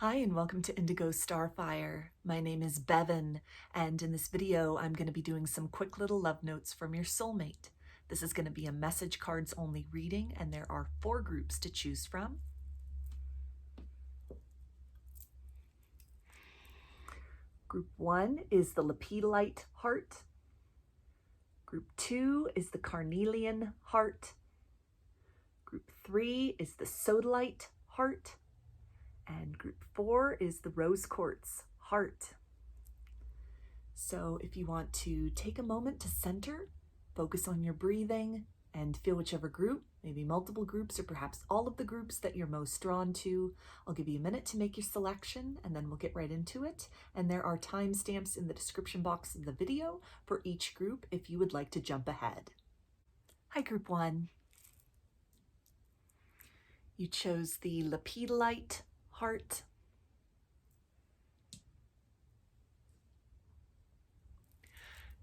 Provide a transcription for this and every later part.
Hi and welcome to Indigo Starfire. My name is Bevin, and in this video I'm going to be doing some quick little love notes from your soulmate. This is going to be a message cards only reading, and there are 4 groups to choose from. Group 1 is the Lepidolite heart. Group 2 is the Carnelian heart. Group 3 is the Sodalite heart. And group 4 is the Rose Quartz heart. So if you want to take a moment to center, focus on your breathing, and feel whichever group, maybe multiple groups or perhaps all of the groups that you're most drawn to. I'll give you a minute to make your selection and then we'll get right into it. And there are timestamps in the description box of the video for each group if you would like to jump ahead. Hi, group 1. You chose the Lepidolite heart.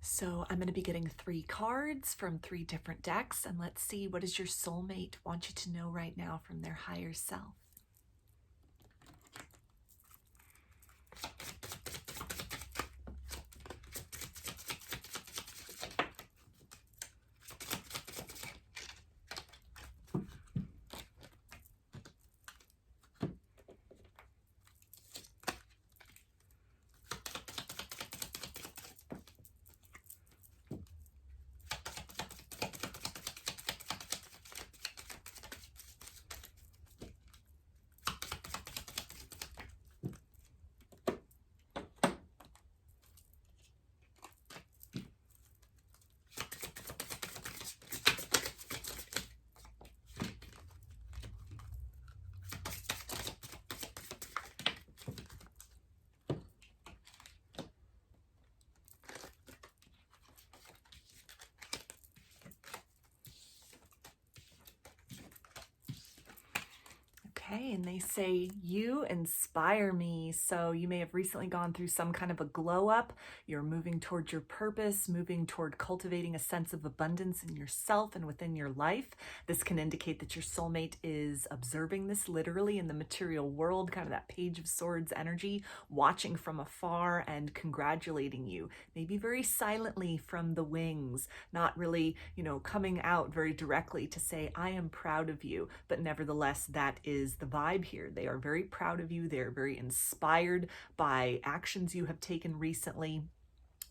So I'm going to be getting 3 cards from 3 different decks, and let's see, what does your soulmate want you to know right now from their higher self? Okay, and they say, you inspire me. So you may have recently gone through some kind of a glow up. You're moving toward your purpose, moving toward cultivating a sense of abundance in yourself and within your life. This can indicate that your soulmate is observing this literally in the material world, kind of that Page of Swords energy, watching from afar and congratulating you, maybe very silently from the wings, not really, coming out very directly to say, I am proud of you, but nevertheless, that is the vibe here. They are very proud of you. They're very inspired by actions you have taken recently,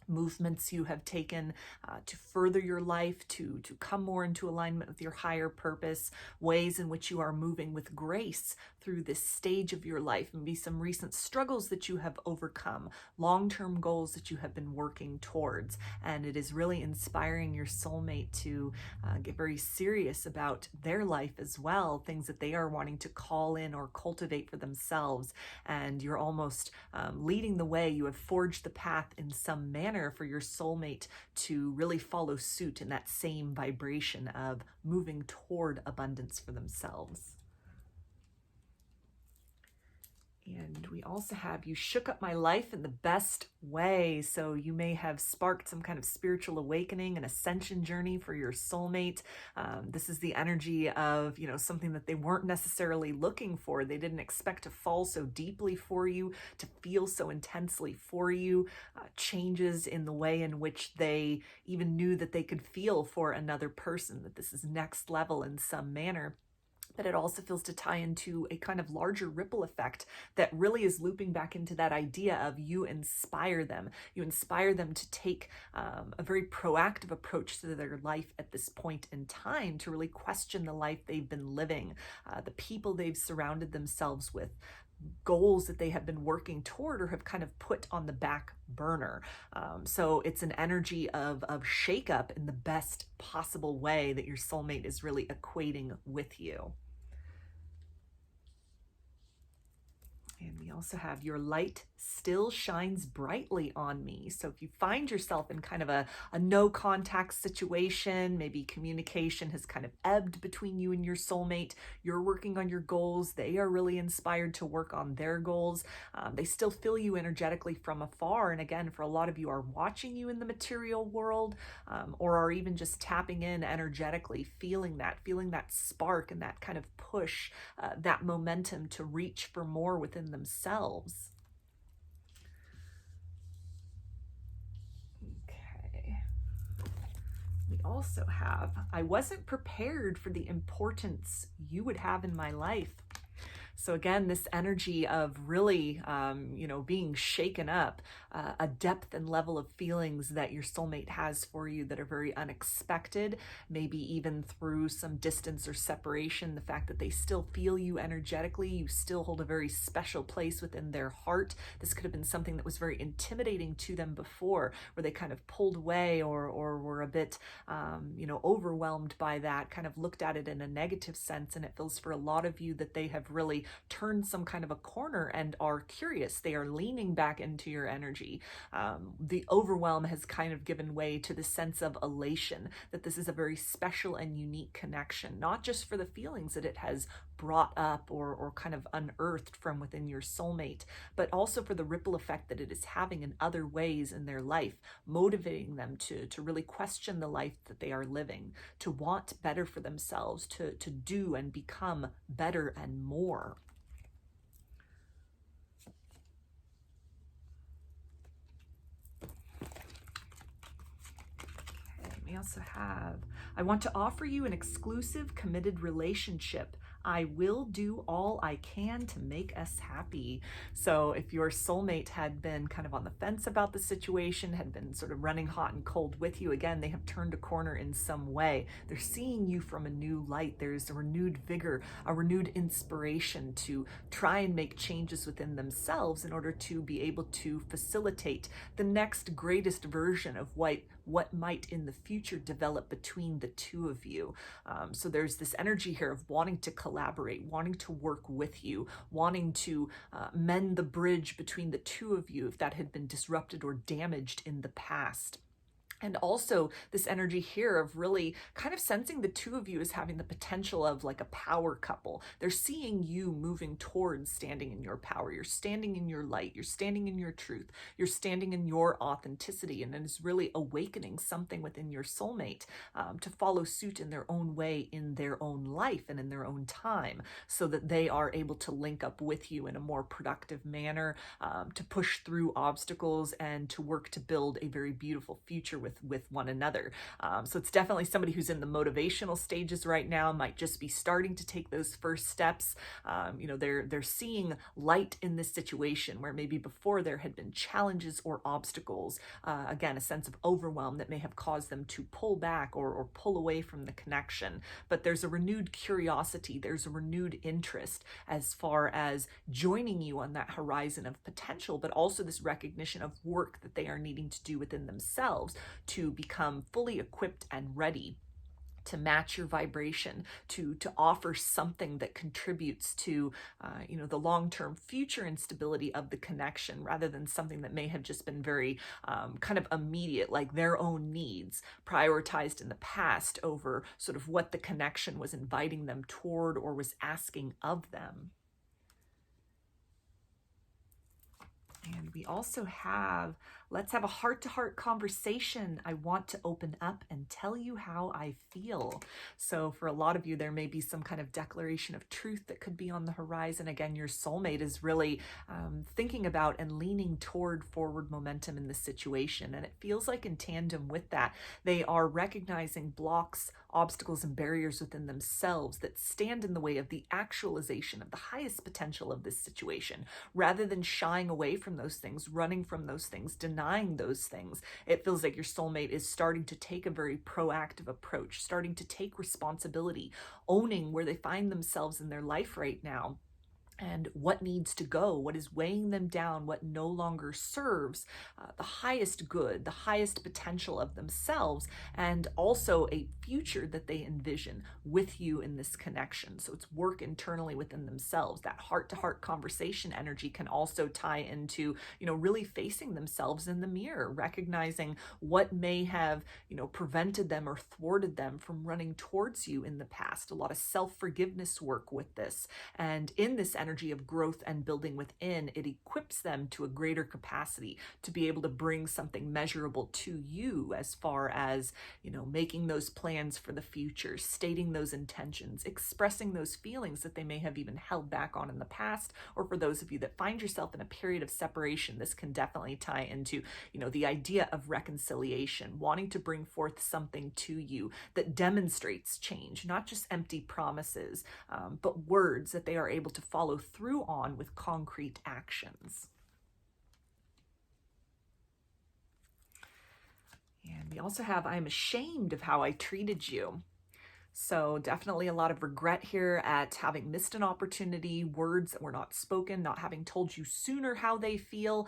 movements you have taken to further your life, to come more into alignment with your higher purpose, ways in which you are moving with grace through this stage of your life, maybe some recent struggles that you have overcome, long-term goals that you have been working towards. And it is really inspiring your soulmate to get very serious about their life as well, things that they are wanting to call in or cultivate for themselves. And you're almost leading the way. You have forged the path in some manner for your soulmate to really follow suit in that same vibration of moving toward abundance for themselves. And we also have, you shook up my life in the best way. So you may have sparked some kind of spiritual awakening, an ascension journey for your soulmate. This is the energy of, something that they weren't necessarily looking for. They didn't expect to fall so deeply for you, to feel so intensely for you. Changes in the way in which they even knew that they could feel for another person, that this is next level in some manner. But it also feels to tie into a kind of larger ripple effect that really is looping back into that idea of you inspire them. You inspire them to take a very proactive approach to their life at this point in time, to really question the life they've been living, the people they've surrounded themselves with, goals that they have been working toward or have kind of put on the back burner. So it's an energy of shakeup in the best possible way that your soulmate is really equating with you. And we also have, your light still shines brightly on me. So if you find yourself in kind of a no contact situation, maybe communication has kind of ebbed between you and your soulmate, you're working on your goals, they are really inspired to work on their goals. They still feel you energetically from afar. And again, for a lot of you, are watching you in the material world, or are even just tapping in energetically, feeling that spark and that kind of push, that momentum to reach for more within themselves. themselves. Okay. We also have, I wasn't prepared for the importance you would have in my life. So again, this energy of really, being shaken up, a depth and level of feelings that your soulmate has for you that are very unexpected, maybe even through some distance or separation, the fact that they still feel you energetically, you still hold a very special place within their heart. This could have been something that was very intimidating to them before, where they kind of pulled away or were a bit, overwhelmed by that, kind of looked at it in a negative sense. And it feels for a lot of you that they have really turned some kind of a corner and are curious. They are leaning back into your energy. The overwhelm has kind of given way to the sense of elation, that this is a very special and unique connection, not just for the feelings that it has brought up or kind of unearthed from within your soulmate, but also for the ripple effect that it is having in other ways in their life, motivating them to really question the life that they are living, to want better for themselves, to do and become better and more. We also have, I want to offer you an exclusive committed relationship. I will do all I can to make us happy. So if your soulmate had been kind of on the fence about the situation, had been sort of running hot and cold with you, again, they have turned a corner in some way. They're seeing you from a new light. There's a renewed vigor, a renewed inspiration to try and make changes within themselves in order to be able to facilitate the next greatest version of what might in the future develop between the two of you. So there's this energy here of wanting to collaborate, wanting to work with you, wanting to mend the bridge between the two of you if that had been disrupted or damaged in the past. And also this energy here of really kind of sensing the two of you as having the potential of like a power couple. They're seeing you moving towards standing in your power. You're standing in your light. You're standing in your truth. You're standing in your authenticity. And it is really awakening something within your soulmate to follow suit in their own way, in their own life and in their own time, so that they are able to link up with you in a more productive manner, to push through obstacles and to work to build a very beautiful future with one another. So it's definitely somebody who's in the motivational stages right now, might just be starting to take those first steps. They're seeing light in this situation where maybe before there had been challenges or obstacles. Again, a sense of overwhelm that may have caused them to pull back or pull away from the connection. But there's a renewed curiosity, there's a renewed interest as far as joining you on that horizon of potential, but also this recognition of work that they are needing to do within themselves to become fully equipped and ready to match your vibration, to offer something that contributes to, the long-term future and stability of the connection, rather than something that may have just been very kind of immediate, like their own needs prioritized in the past over sort of what the connection was inviting them toward or was asking of them. And we also have, let's have a heart-to-heart conversation. I want to open up and tell you how I feel. So for a lot of you, there may be some kind of declaration of truth that could be on the horizon. Again, your soulmate is really thinking about and leaning toward forward momentum in this situation. And it feels like in tandem with that, they are recognizing blocks, obstacles, and barriers within themselves that stand in the way of the actualization of the highest potential of this situation. Rather than shying away from those things, running from those things, denying those things, it feels like your soulmate is starting to take a very proactive approach, starting to take responsibility, owning where they find themselves in their life right now, and what needs to go, what is weighing them down, what no longer serves the highest good, the highest potential of themselves, and also a future that they envision with you in this connection. So it's work internally within themselves. That heart-to-heart conversation energy can also tie into, really facing themselves in the mirror, recognizing what may have, prevented them or thwarted them from running towards you in the past. A lot of self-forgiveness work with this. And in this energy of growth and building within, it equips them to a greater capacity to be able to bring something measurable to you, as far as, you know, making those plans for the future, stating those intentions, expressing those feelings that they may have even held back on in the past. Or for those of you that find yourself in a period of separation, this can definitely tie into, you know, the idea of reconciliation, wanting to bring forth something to you that demonstrates change, not just empty promises, but words that they are able to follow through on with concrete actions. And we also have, I'm ashamed of how I treated you. So definitely a lot of regret here at having missed an opportunity, words that were not spoken, not having told you sooner how they feel,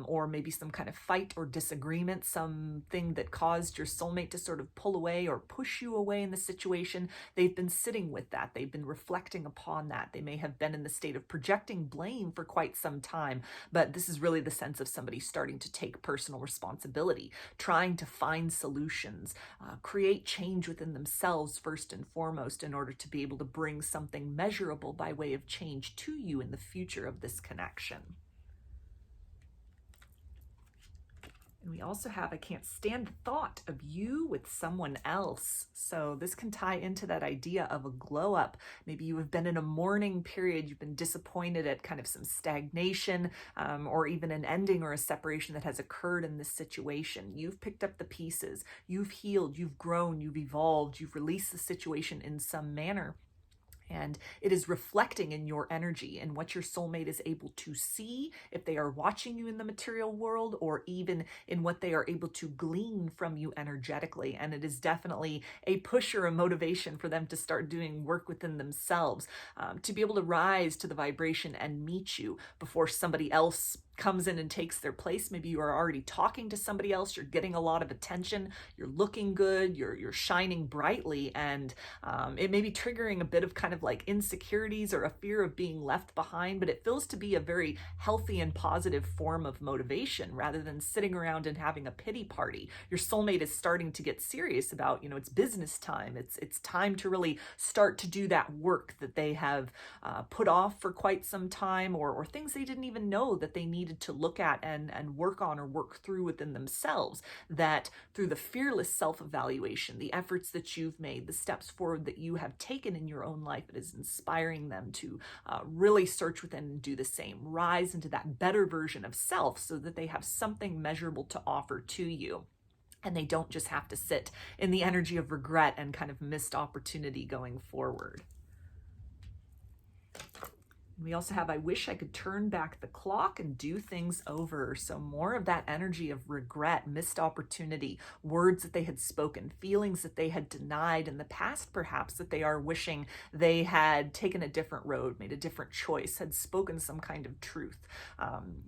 or maybe some kind of fight or disagreement, something that caused your soulmate to sort of pull away or push you away in the situation. They've been sitting with that. They've been reflecting upon that. They may have been in the state of projecting blame for quite some time, but this is really the sense of somebody starting to take personal responsibility, trying to find solutions, create change within themselves first and foremost, in order to be able to bring something measurable by way of change to you in the future of this connection. And we also have, I can't stand the thought of you with someone else. So this can tie into that idea of a glow up. Maybe you have been in a mourning period. You've been disappointed at kind of some stagnation, or even an ending or a separation that has occurred in this situation. You've picked up the pieces. You've healed. You've grown. You've evolved. You've released the situation in some manner. And it is reflecting in your energy and what your soulmate is able to see if they are watching you in the material world, or even in what they are able to glean from you energetically. And it is definitely a push or a motivation for them to start doing work within themselves, to be able to rise to the vibration and meet you before somebody else comes in and takes their place. Maybe you are already talking to somebody else, you're getting a lot of attention, you're looking good, you're shining brightly, and it may be triggering a bit of kind of like insecurities or a fear of being left behind, but it feels to be a very healthy and positive form of motivation rather than sitting around and having a pity party. Your soulmate is starting to get serious about, you know, it's business time. It's time to really start to do that work that they have put off for quite some time, or things they didn't even know that they needed to look at and work on or work through within themselves, that through the fearless self-evaluation, the efforts that you've made, the steps forward that you have taken in your own life, it is inspiring them to really search within and do the same, rise into that better version of self so that they have something measurable to offer to you. And they don't just have to sit in the energy of regret and kind of missed opportunity going forward. We also have, I wish I could turn back the clock and do things over. So more of that energy of regret, missed opportunity, words that they had spoken, feelings that they had denied in the past, perhaps, that they are wishing they had taken a different road, made a different choice, had spoken some kind of truth.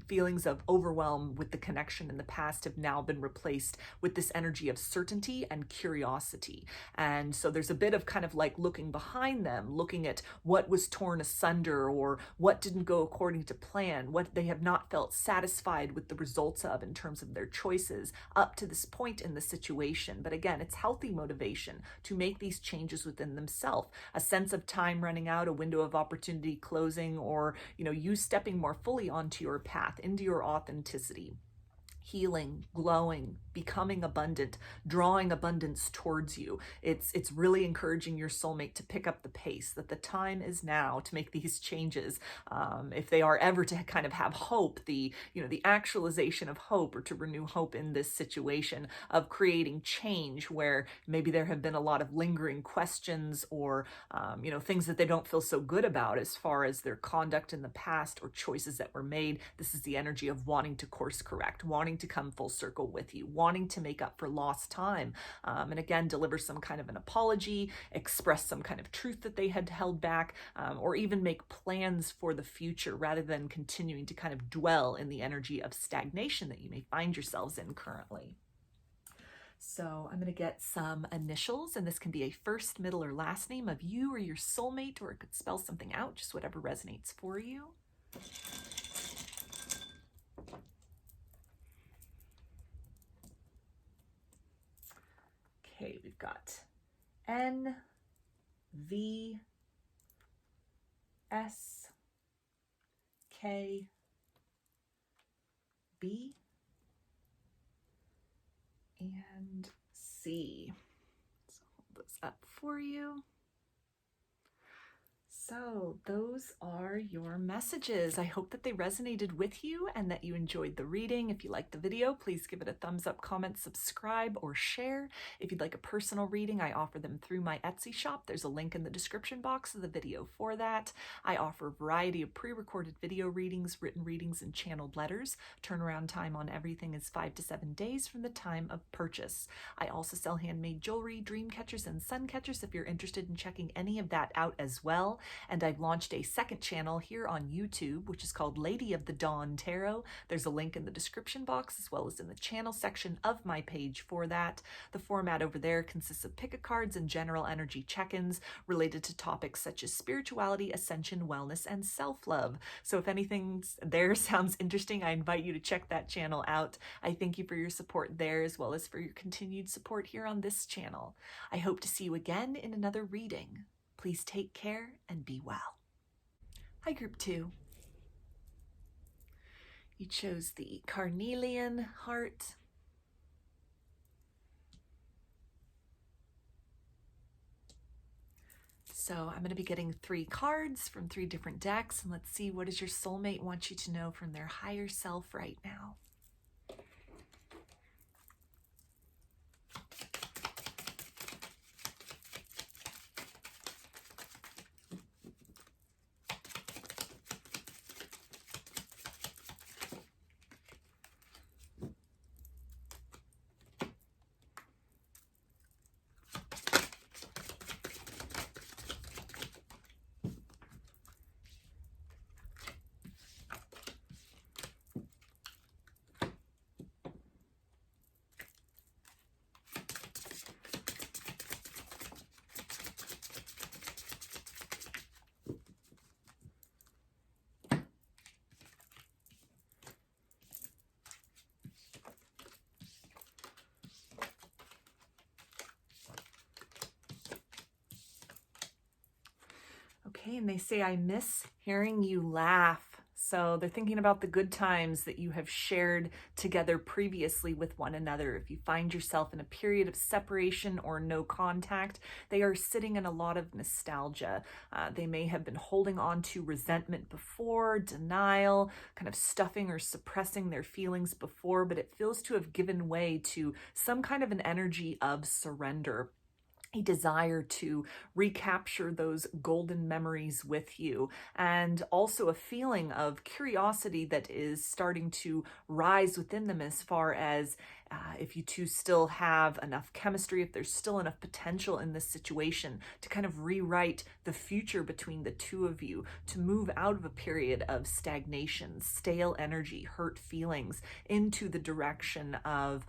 Feelings of overwhelm with the connection in the past have now been replaced with this energy of certainty and curiosity. And so there's a bit of kind of like looking behind them, looking at what was torn asunder, or what didn't go according to plan, what they have not felt satisfied with the results of in terms of their choices up to this point in the situation. But again, it's healthy motivation to make these changes within themselves. A sense of time running out, a window of opportunity closing, or, you know, you stepping more fully onto your path, into your authenticity. Healing, glowing, becoming abundant, drawing abundance towards you. It's really encouraging your soulmate to pick up the pace, that the time is now to make these changes. If they are ever to kind of have hope, the actualization of hope, or to renew hope in this situation of creating change where maybe there have been a lot of lingering questions, or things that they don't feel so good about as far as their conduct in the past or choices that were made. This is the energy of wanting to course correct, wanting to come full circle with you, wanting to make up for lost time, and again, deliver some kind of an apology, express some kind of truth that they had held back, or even make plans for the future rather than continuing to kind of dwell in the energy of stagnation that you may find yourselves in currently. So I'm going to get some initials, and this can be a first, middle, or last name of you or your soulmate, or it could spell something out, just whatever resonates for you. Okay, we've got N, V, S, K, B, and C. So hold those up for you. So those are your messages. I hope that they resonated with you and that you enjoyed the reading. If you liked the video, please give it a thumbs up, comment, subscribe, or share. If you'd like a personal reading, I offer them through my Etsy shop. There's a link in the description box of the video for that. I offer a variety of pre-recorded video readings, written readings, and channeled letters. Turnaround time on everything is 5 to 7 days from the time of purchase. I also sell handmade jewelry, dream catchers, and sun catchers if you're interested in checking any of that out as well. And I've launched a second channel here on YouTube, which is called Lady of the Dawn Tarot. There's a link in the description box as well as in the channel section of my page for that. The format over there consists of pick-a cards and general energy check-ins related to topics such as spirituality, ascension, wellness, and self-love. So if anything there sounds interesting, I invite you to check that channel out. I thank you for your support there as well as for your continued support here on this channel. I hope to see you again in another reading. Please take care and be well. Hi, Group 2. You chose the Carnelian heart. So I'm going to be getting 3 cards from 3 different decks, and let's see, what does your soulmate want you to know from their higher self right now? Okay, and they say, I miss hearing you laugh. So they're thinking about the good times that you have shared together previously with one another. If you find yourself in a period of separation or no contact, they are sitting in a lot of nostalgia. They may have been holding on to resentment before, denial, kind of stuffing or suppressing their feelings before, but it feels to have given way to some kind of an energy of surrender. A desire to recapture those golden memories with you, and also a feeling of curiosity that is starting to rise within them as far as if you two still have enough chemistry, if there's still enough potential in this situation to kind of rewrite the future between the two of you, to move out of a period of stagnation, stale energy, hurt feelings, into the direction of,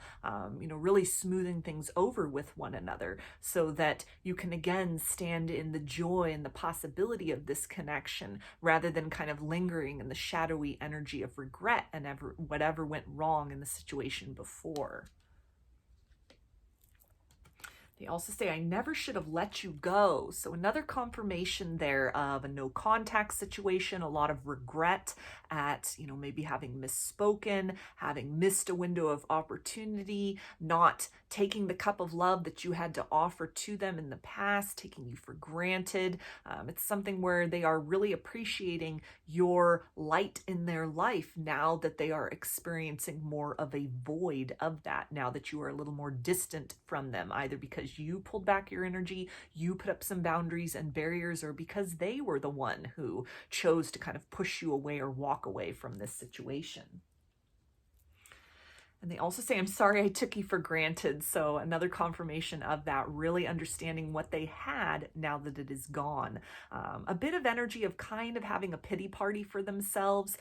really smoothing things over with one another so that you can again stand in the joy and the possibility of this connection rather than kind of lingering in the shadowy energy of regret and whatever went wrong in the situation before. They also say, I never should have let you go. So another confirmation there of a no contact situation, a lot of regret at, maybe having misspoken, having missed a window of opportunity, not taking the cup of love that you had to offer to them in the past, taking you for granted. It's something where they are really appreciating your light in their life now that they are experiencing more of a void of that, now that you are a little more distant from them, either because you pulled back your energy, you put up some boundaries and barriers, or because they were the one who chose to kind of push you away or walk away from this situation. And they also say, I'm sorry I took you for granted. So another confirmation of that, really understanding what they had now that it is gone. A bit of energy of kind of having a pity party for themselves,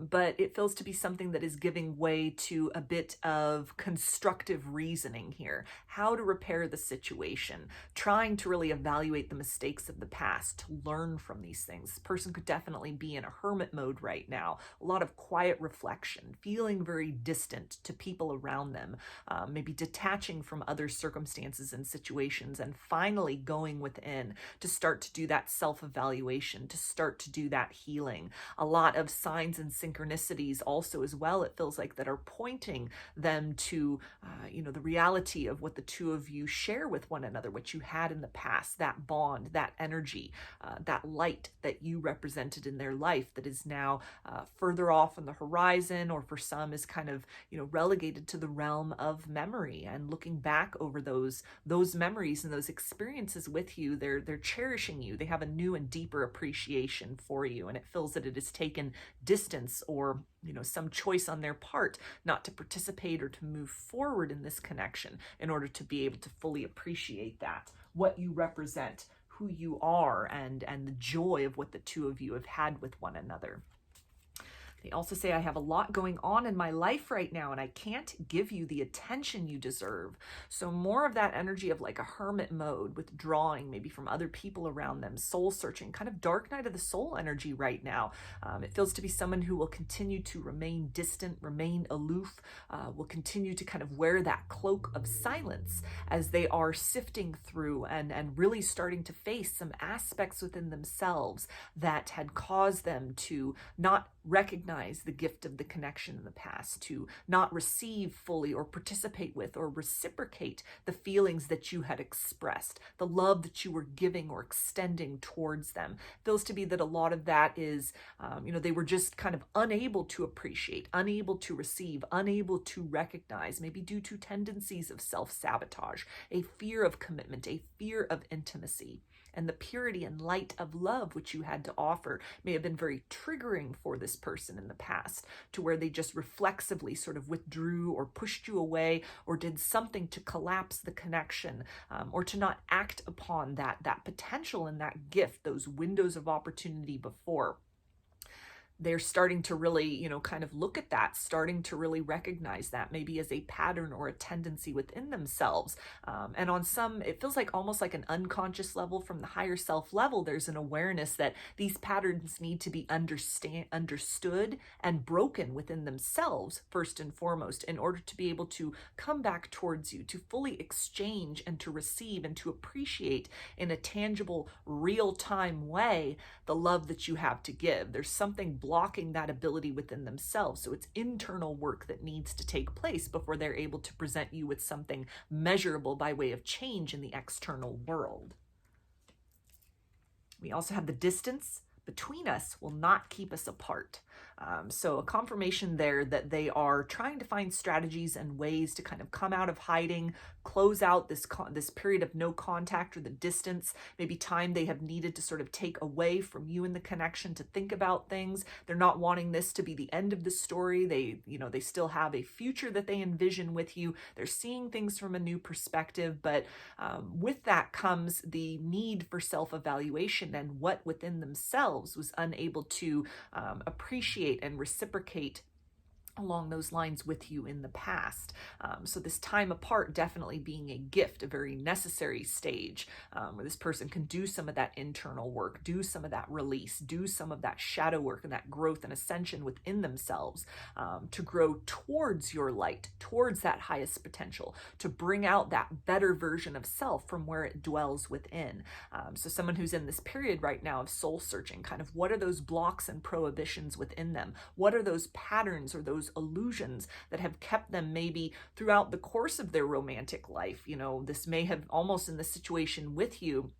but it feels to be something that is giving way to a bit of constructive reasoning here. How to repair the situation, trying to really evaluate the mistakes of the past, to learn from these things. This person could definitely be in a hermit mode right now. A lot of quiet reflection, feeling very distant to to people around them, maybe detaching from other circumstances and situations, and finally going within to start to do that self-evaluation, to start to do that healing. A lot of signs and synchronicities also as well, it feels like, that are pointing them to, the reality of what the two of you share with one another, what you had in the past, that bond, that energy, that light that you represented in their life that is now further off on the horizon, or for some is kind of, relegated to the realm of memory. And looking back over those memories and those experiences with you, they're cherishing you. They have a new and deeper appreciation for you, and it feels that it has taken distance or some choice on their part not to participate or to move forward in this connection in order to be able to fully appreciate that, what you represent, who you are, and the joy of what the two of you have had with one another. They also say, I have a lot going on in my life right now, and I can't give you the attention you deserve. So more of that energy of like a hermit mode, withdrawing maybe from other people around them, soul searching, kind of dark night of the soul energy right now. It feels to be someone who will continue to remain distant, remain aloof, will continue to kind of wear that cloak of silence as they are sifting through and really starting to face some aspects within themselves that had caused them to not recognize the gift of the connection in the past, to not receive fully or participate with or reciprocate the feelings that you had expressed, the love that you were giving or extending towards them. Feels to be that a lot of that is, they were just kind of unable to appreciate, unable to receive, unable to recognize, maybe due to tendencies of self-sabotage, a fear of commitment, a fear of intimacy. And the purity and light of love which you had to offer may have been very triggering for this person in the past, to where they just reflexively sort of withdrew or pushed you away or did something to collapse the connection, or to not act upon that potential and that gift, those windows of opportunity before. They're starting to really, kind of look at that, starting to really recognize that maybe as a pattern or a tendency within themselves. And on some, it feels like almost like an unconscious level, from the higher self level, there's an awareness that these patterns need to be understood and broken within themselves, first and foremost, in order to be able to come back towards you, to fully exchange and to receive and to appreciate in a tangible, real-time way the love that you have to give. There's something blocking that ability within themselves. So it's internal work that needs to take place before they're able to present you with something measurable by way of change in the external world. We also have the distance between us will not keep us apart. So a confirmation there that they are trying to find strategies and ways to kind of come out of hiding, close out this period of no contact, or the distance, maybe time they have needed to sort of take away from you in the connection to think about things. They're not wanting this to be the end of the story. They still have a future that they envision with you. They're seeing things from a new perspective, but with that comes the need for self-evaluation and what within themselves was unable to appreciate and reciprocate along those lines with you in the past. So this time apart definitely being a gift, a very necessary stage where this person can do some of that internal work, do some of that release, do some of that shadow work and that growth and ascension within themselves, to grow towards your light, towards that highest potential, to bring out that better version of self from where it dwells within. So someone who's in this period right now of soul searching, kind of what are those blocks and prohibitions within them? What are those patterns or those illusions that have kept them maybe throughout the course of their romantic life? This may have almost in the situation with you,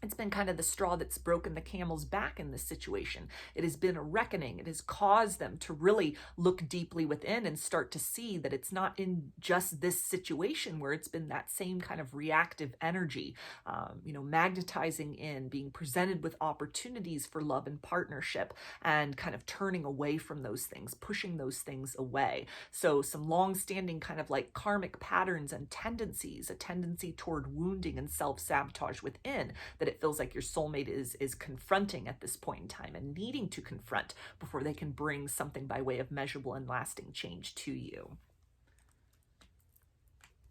it's been kind of the straw that's broken the camel's back in this situation. It has been a reckoning. It has caused them to really look deeply within and start to see that it's not in just this situation where it's been that same kind of reactive energy, magnetizing in, being presented with opportunities for love and partnership, and kind of turning away from those things, pushing those things away. So some long-standing kind of like karmic patterns and tendencies, a tendency toward wounding and self-sabotage within, that it feels like your soulmate is confronting at this point in time and needing to confront before they can bring something by way of measurable and lasting change to you.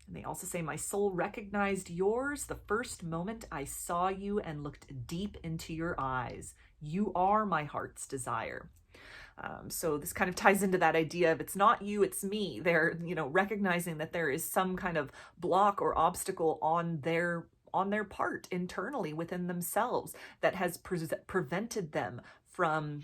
And they also say, my soul recognized yours the first moment I saw you and looked deep into your eyes. You are my heart's desire. So this kind of ties into that idea of it's not you, it's me. They're, recognizing that there is some kind of block or obstacle on their part internally within themselves that has prevented them from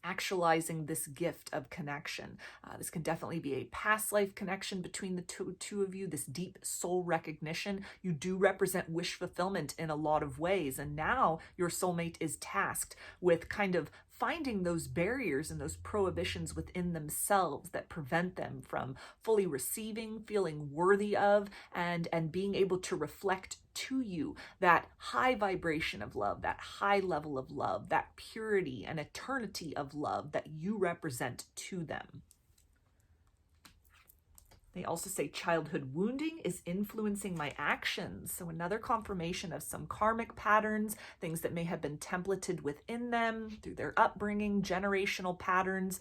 actualizing this gift of connection. This can definitely be a past life connection between the two of you, this deep soul recognition. You do represent wish fulfillment in a lot of ways, and now your soulmate is tasked with kind of finding those barriers and those prohibitions within themselves that prevent them from fully receiving, feeling worthy of, and being able to reflect to you that high vibration of love, that high level of love, that purity and eternity of love that you represent to them. They also say childhood wounding is influencing my actions. So another confirmation of some karmic patterns, things that may have been templated within them through their upbringing, generational patterns.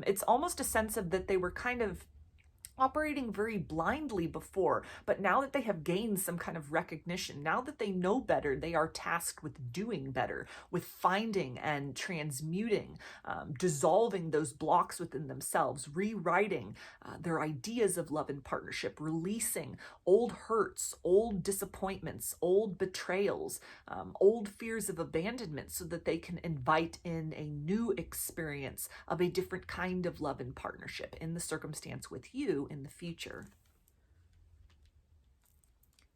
It's almost a sense of that they were kind of operating very blindly before, but now that they have gained some kind of recognition, now that they know better, they are tasked with doing better, with finding and transmuting, dissolving those blocks within themselves, rewriting their ideas of love and partnership, releasing old hurts, old disappointments, old betrayals, old fears of abandonment, so that they can invite in a new experience of a different kind of love and partnership in the circumstance with you in the future.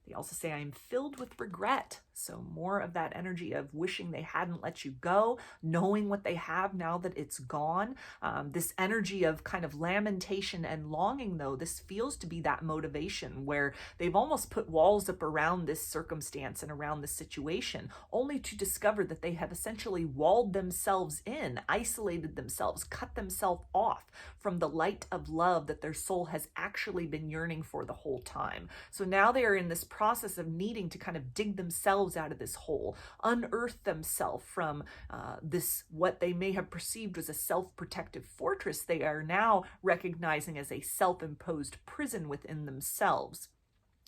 They also say, I am filled with regret. So more of that energy of wishing they hadn't let you go, knowing what they have now that it's gone. This energy of kind of lamentation and longing, though, this feels to be that motivation where they've almost put walls up around this circumstance and around this situation, only to discover that they have essentially walled themselves in, isolated themselves, cut themselves off from the light of love that their soul has actually been yearning for the whole time. So now they are in this process of needing to kind of dig themselves out of this hole, unearth themselves from this, what they may have perceived as a self-protective fortress, they are now recognizing as a self-imposed prison within themselves.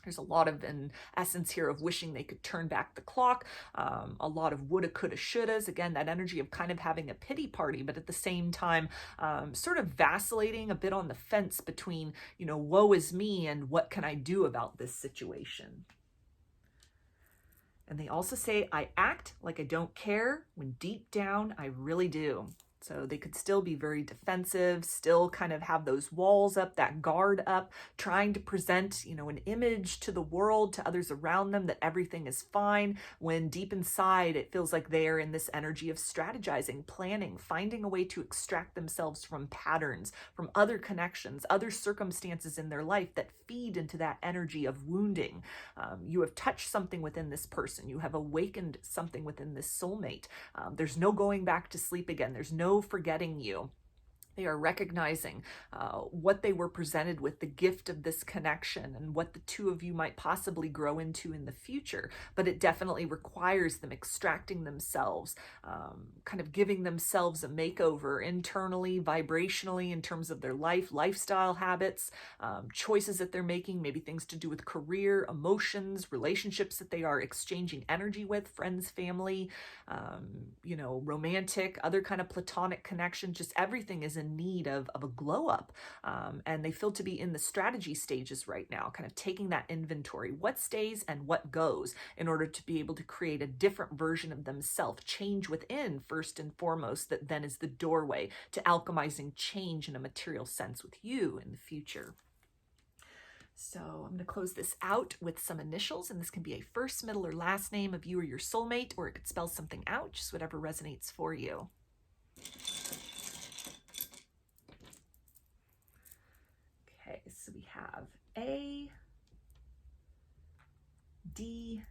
There's a lot of, in essence here, of wishing they could turn back the clock, a lot of woulda, coulda, shouldas. Again, that energy of kind of having a pity party, but at the same time, sort of vacillating a bit on the fence between, woe is me and what can I do about this situation. And they also say, I act like I don't care when deep down I really do. So they could still be very defensive, still kind of have those walls up, that guard up, trying to present, an image to the world, to others around them that everything is fine, when deep inside it feels like they are in this energy of strategizing, planning, finding a way to extract themselves from patterns, from other connections, other circumstances in their life that feed into that energy of wounding. You have touched something within this person. You have awakened something within this soulmate. There's no going back to sleep again. There's no forgetting you. They are recognizing what they were presented with, the gift of this connection, and what the two of you might possibly grow into in the future. But it definitely requires them extracting themselves, kind of giving themselves a makeover internally, vibrationally, in terms of their lifestyle habits, choices that they're making, maybe things to do with career, emotions, relationships that they are exchanging energy with, friends, family, romantic, other kind of platonic connection. Just everything is in need of a glow up, and they feel to be in the strategy stages right now, kind of taking that inventory, what stays and what goes, in order to be able to create a different version of themselves, change within first and foremost, that then is the doorway to alchemizing change in a material sense with you in the future. So I'm going to close this out with some initials, and this can be a first, middle, or last name of you or your soulmate, or it could spell something out, just whatever resonates for you. Okay, so we have A, D,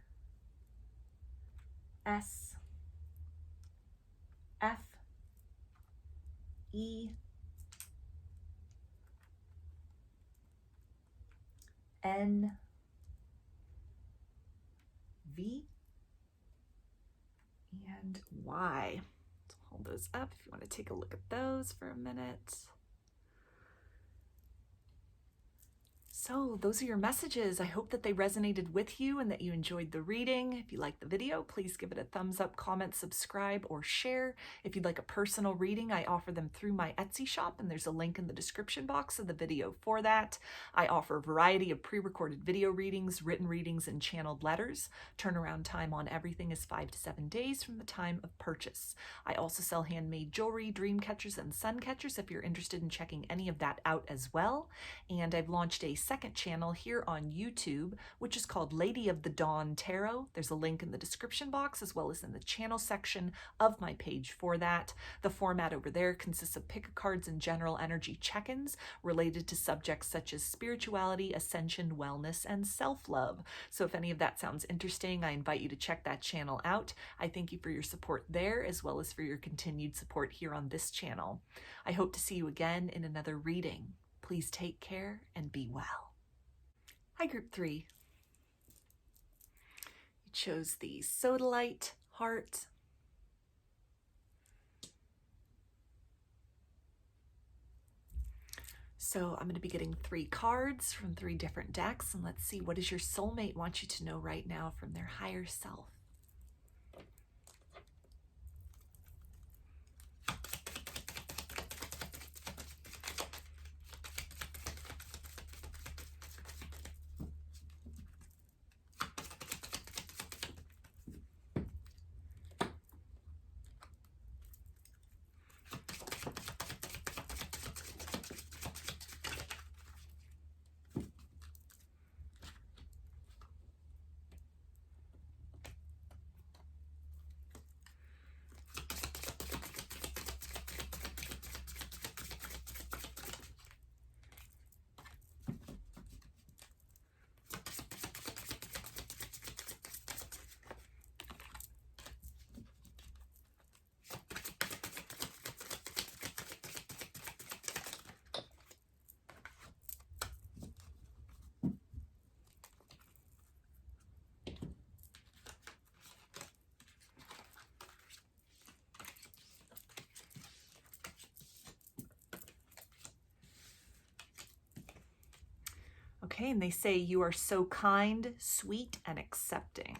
S, F, E, N, V, and Y. So hold those up if you want to take a look at those for a minute. So those are your messages. I hope that they resonated with you and that you enjoyed the reading. If you liked the video, please give it a thumbs up, comment, subscribe, or share. If you'd like a personal reading, I offer them through my Etsy shop, and there's a link in the description box of the video for that. I offer a variety of pre-recorded video readings, written readings, and channeled letters. Turnaround time on everything is 5 to 7 days from the time of purchase. I also sell handmade jewelry, dream catchers, and sun catchers if you're interested in checking any of that out as well. And I've launched a second channel here on YouTube, which is called Lady of the Dawn Tarot. There's a link in the description box as well as in the channel section of my page for that. The format over there consists of pick-a-cards and general energy check-ins related to subjects such as spirituality, ascension, wellness, and self-love. So if any of that sounds interesting, I invite you to check that channel out. I thank you for your support there as well as for your continued support here on this channel. I hope to see you again in another reading. Please take care and be well. Hi, Group 3. You chose the Sodalite heart. So I'm going to be getting 3 cards from 3 different decks, and let's see, what does your soulmate want you to know right now from their higher self? Okay, and they say you are so kind, sweet, and accepting.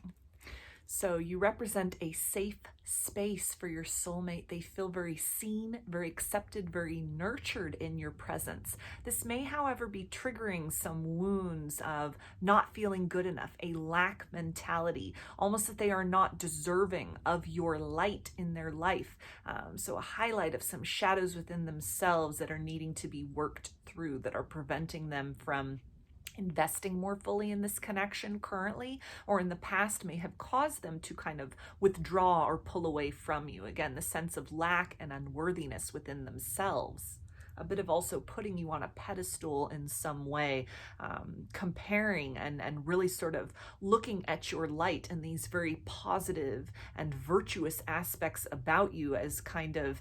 So you represent a safe space for your soulmate. They feel very seen, very accepted, very nurtured in your presence. This may, however, be triggering some wounds of not feeling good enough, a lack mentality, almost that they are not deserving of your light in their life. So a highlight of some shadows within themselves that are needing to be worked through, that are preventing them from investing more fully in this connection currently, or in the past may have caused them to kind of withdraw or pull away from you. Again, the sense of lack and unworthiness within themselves. A bit of also putting you on a pedestal in some way, comparing and really sort of looking at your light and these very positive and virtuous aspects about you as kind of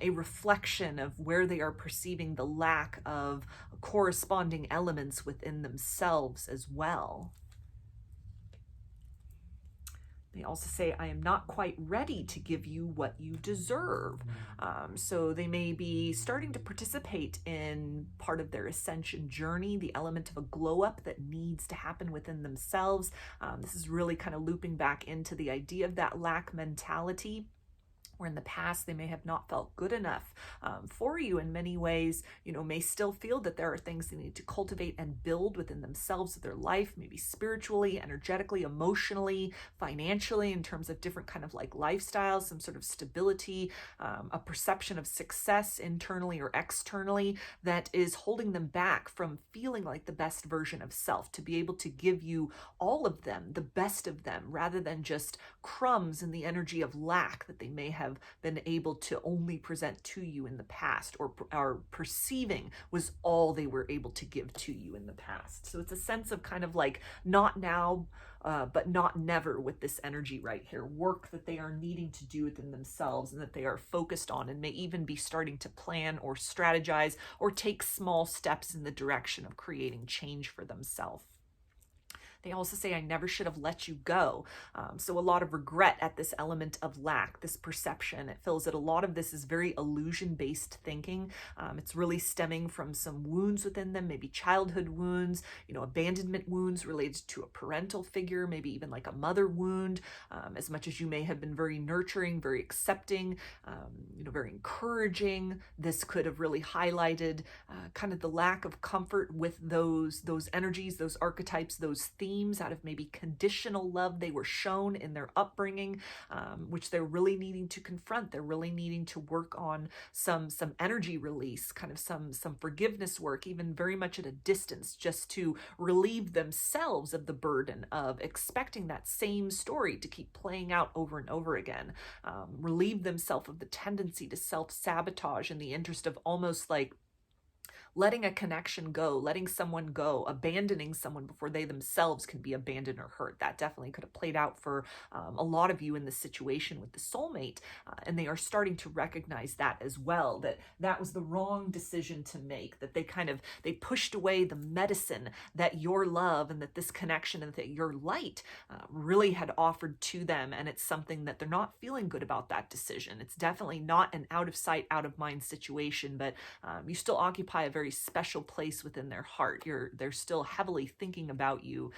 a reflection of where they are perceiving the lack of corresponding elements within themselves as well. They also say, I am not quite ready to give you what you deserve. So they may be starting to participate in part of their ascension journey, the element of a glow up that needs to happen within themselves. This is really kind of looping back into the idea of that lack mentality, where in the past they may have not felt good enough for you in many ways, may still feel that there are things they need to cultivate and build within themselves, of their life, maybe spiritually, energetically, emotionally, financially, in terms of different kind of like lifestyles, some sort of stability, a perception of success internally or externally that is holding them back from feeling like the best version of self, to be able to give you all of them, the best of them, rather than just crumbs in the energy of lack that they may have been able to only present to you in the past, or are perceiving was all they were able to give to you in the past. So it's a sense of kind of like not now, but not never with this energy right here. Work that they are needing to do within themselves and that they are focused on, and may even be starting to plan or strategize or take small steps in the direction of creating change for themselves. They also say, I never should have let you go. So a lot of regret at this element of lack, this perception. It feels that a lot of this is very illusion-based thinking. It's really stemming from some wounds within them, maybe childhood wounds, abandonment wounds related to a parental figure, maybe even like a mother wound. As much as you may have been very nurturing, very accepting, very encouraging, this could have really highlighted kind of the lack of comfort with those energies, those archetypes, those themes out of maybe conditional love they were shown in their upbringing, which they're really needing to confront. They're really needing to work on some energy release, kind of some forgiveness work, even very much at a distance, just to relieve themselves of the burden of expecting that same story to keep playing out over and over again. Relieve themselves of the tendency to self-sabotage in the interest of almost like letting a connection go, letting someone go, abandoning someone before they themselves can be abandoned or hurt. That definitely could have played out for a lot of you in this situation with the soulmate. And they are starting to recognize that as well, that was the wrong decision to make, that they pushed away the medicine that your love and that this connection and that your light really had offered to them. And it's something that they're not feeling good about that decision. It's definitely not an out of sight, out of mind situation, but you still occupy a very special place within their heart. They're still heavily thinking about you,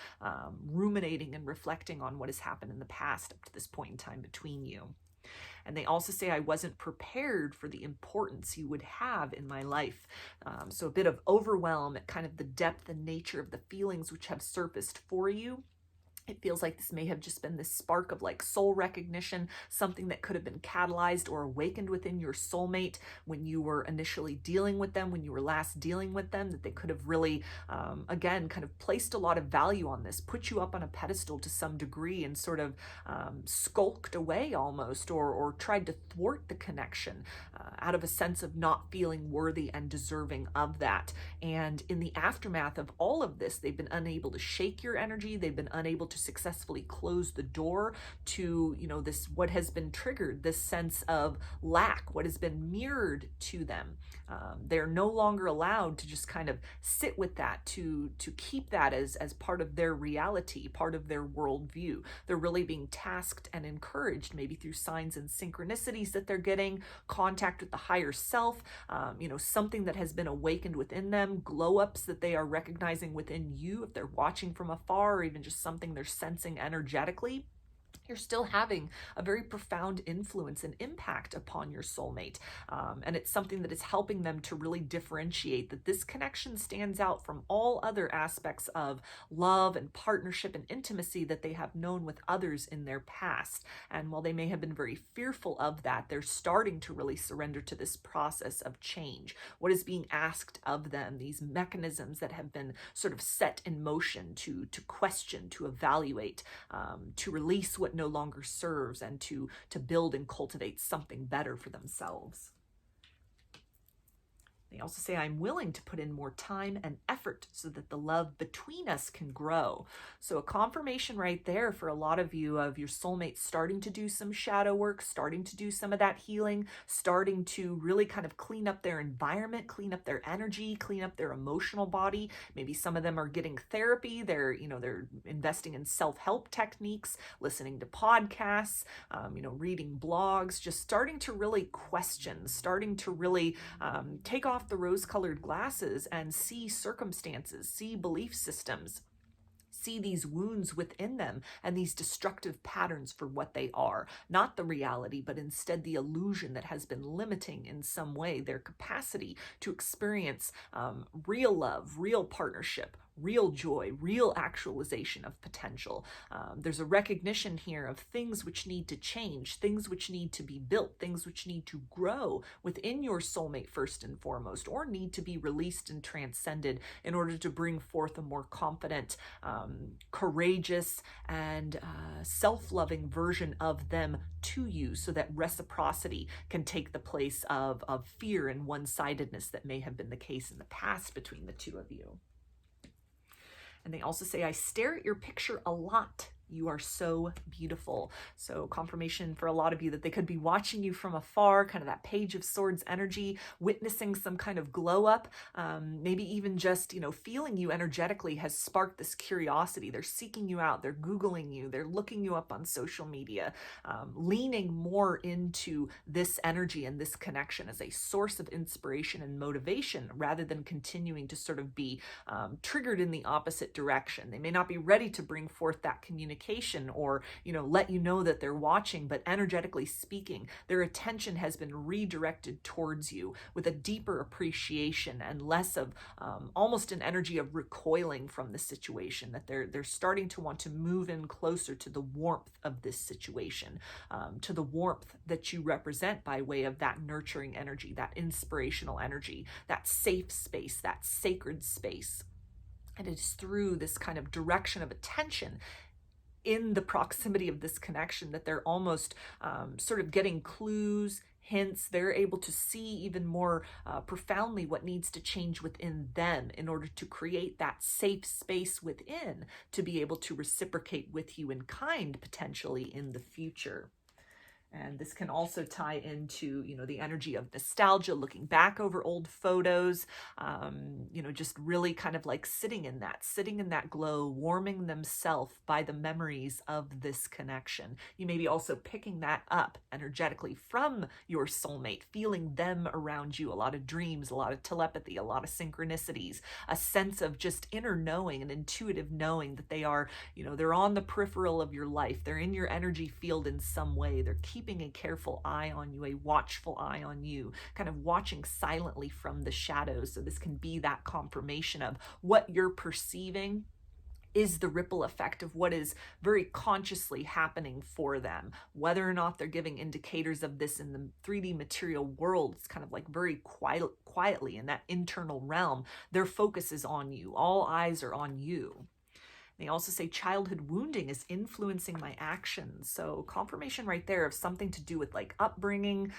ruminating and reflecting on what has happened in the past up to this point in time between you. And they also say, I wasn't prepared for the importance you would have in my life. So a bit of overwhelm at kind of the depth and nature of the feelings which have surfaced for you. It feels like this may have just been this spark of like soul recognition, something that could have been catalyzed or awakened within your soulmate when you were initially dealing with them, when you were last dealing with them, that they could have really, again, kind of placed a lot of value on this, put you up on a pedestal to some degree and sort of skulked away almost, or tried to thwart the connection out of a sense of not feeling worthy and deserving of that. And in the aftermath of all of this, they've been unable to shake your energy. They've been unable to successfully close the door to, this, what has been triggered, this sense of lack, what has been mirrored to them. They're no longer allowed to just kind of sit with that, to keep that as part of their reality, part of their worldview. They're really being tasked and encouraged, maybe through signs and synchronicities that they're getting, contact with the higher self, something that has been awakened within them, glow-ups that they are recognizing within you if they're watching from afar, or even just something they're sensing energetically. You're still having a very profound influence and impact upon your soulmate. And it's something that is helping them to really differentiate that this connection stands out from all other aspects of love and partnership and intimacy that they have known with others in their past. And while they may have been very fearful of that, they're starting to really surrender to this process of change. What is being asked of them, these mechanisms that have been sort of set in motion to question, to evaluate, to release what no longer serves, and to build and cultivate something better for themselves. They also say, I'm willing to put in more time and effort so that the love between us can grow. So a confirmation right there for a lot of you of your soulmate starting to do some shadow work, starting to do some of that healing, starting to really kind of clean up their environment, clean up their energy, clean up their emotional body. Maybe some of them are getting therapy. They're investing in self-help techniques, listening to podcasts, reading blogs, just starting to really question, starting to really take off the rose-colored glasses and see circumstances, see belief systems, see these wounds within them and these destructive patterns for what they are. Not the reality, but instead the illusion that has been limiting in some way their capacity to experience real love, real partnership, real joy, real actualization of potential. There's a recognition here of things which need to change, things which need to be built, things which need to grow within your soulmate first and foremost, or need to be released and transcended in order to bring forth a more confident, courageous, and self-loving version of them to you, so that reciprocity can take the place of fear and one-sidedness that may have been the case in the past between the two of you. And they also say, I stare at your picture a lot You are so beautiful. So confirmation for a lot of you that they could be watching you from afar, kind of that Page of Swords energy, witnessing some kind of glow up, maybe even just, feeling you energetically has sparked this curiosity. They're seeking you out. They're Googling you. They're looking you up on social media, leaning more into this energy and this connection as a source of inspiration and motivation rather than continuing to sort of be triggered in the opposite direction. They may not be ready to bring forth that communication or, let you know that they're watching, but energetically speaking, their attention has been redirected towards you with a deeper appreciation and less of almost an energy of recoiling from the situation, that they're starting to want to move in closer to the warmth of this situation, to the warmth that you represent by way of that nurturing energy, that inspirational energy, that safe space, that sacred space. And it's through this kind of direction of attention in the proximity of this connection that they're almost sort of getting clues, hints. They're able to see even more profoundly what needs to change within them in order to create that safe space within to be able to reciprocate with you in kind potentially in the future. And this can also tie into, the energy of nostalgia, looking back over old photos, just really kind of like sitting in that glow, warming themselves by the memories of this connection. You may be also picking that up energetically from your soulmate, feeling them around you, a lot of dreams, a lot of telepathy, a lot of synchronicities, a sense of just inner knowing and intuitive knowing that they are, they're on the peripheral of your life. They're in your energy field in some way. They're keeping a careful eye on you, a watchful eye on you, kind of watching silently from the shadows. So this can be that confirmation of what you're perceiving is the ripple effect of what is very consciously happening for them. Whether or not they're giving indicators of this in the 3D material world, it's kind of like very quietly in that internal realm, their focus is on you. All eyes are on you. They also say childhood wounding is influencing my actions. So confirmation right there of something to do with like upbringing,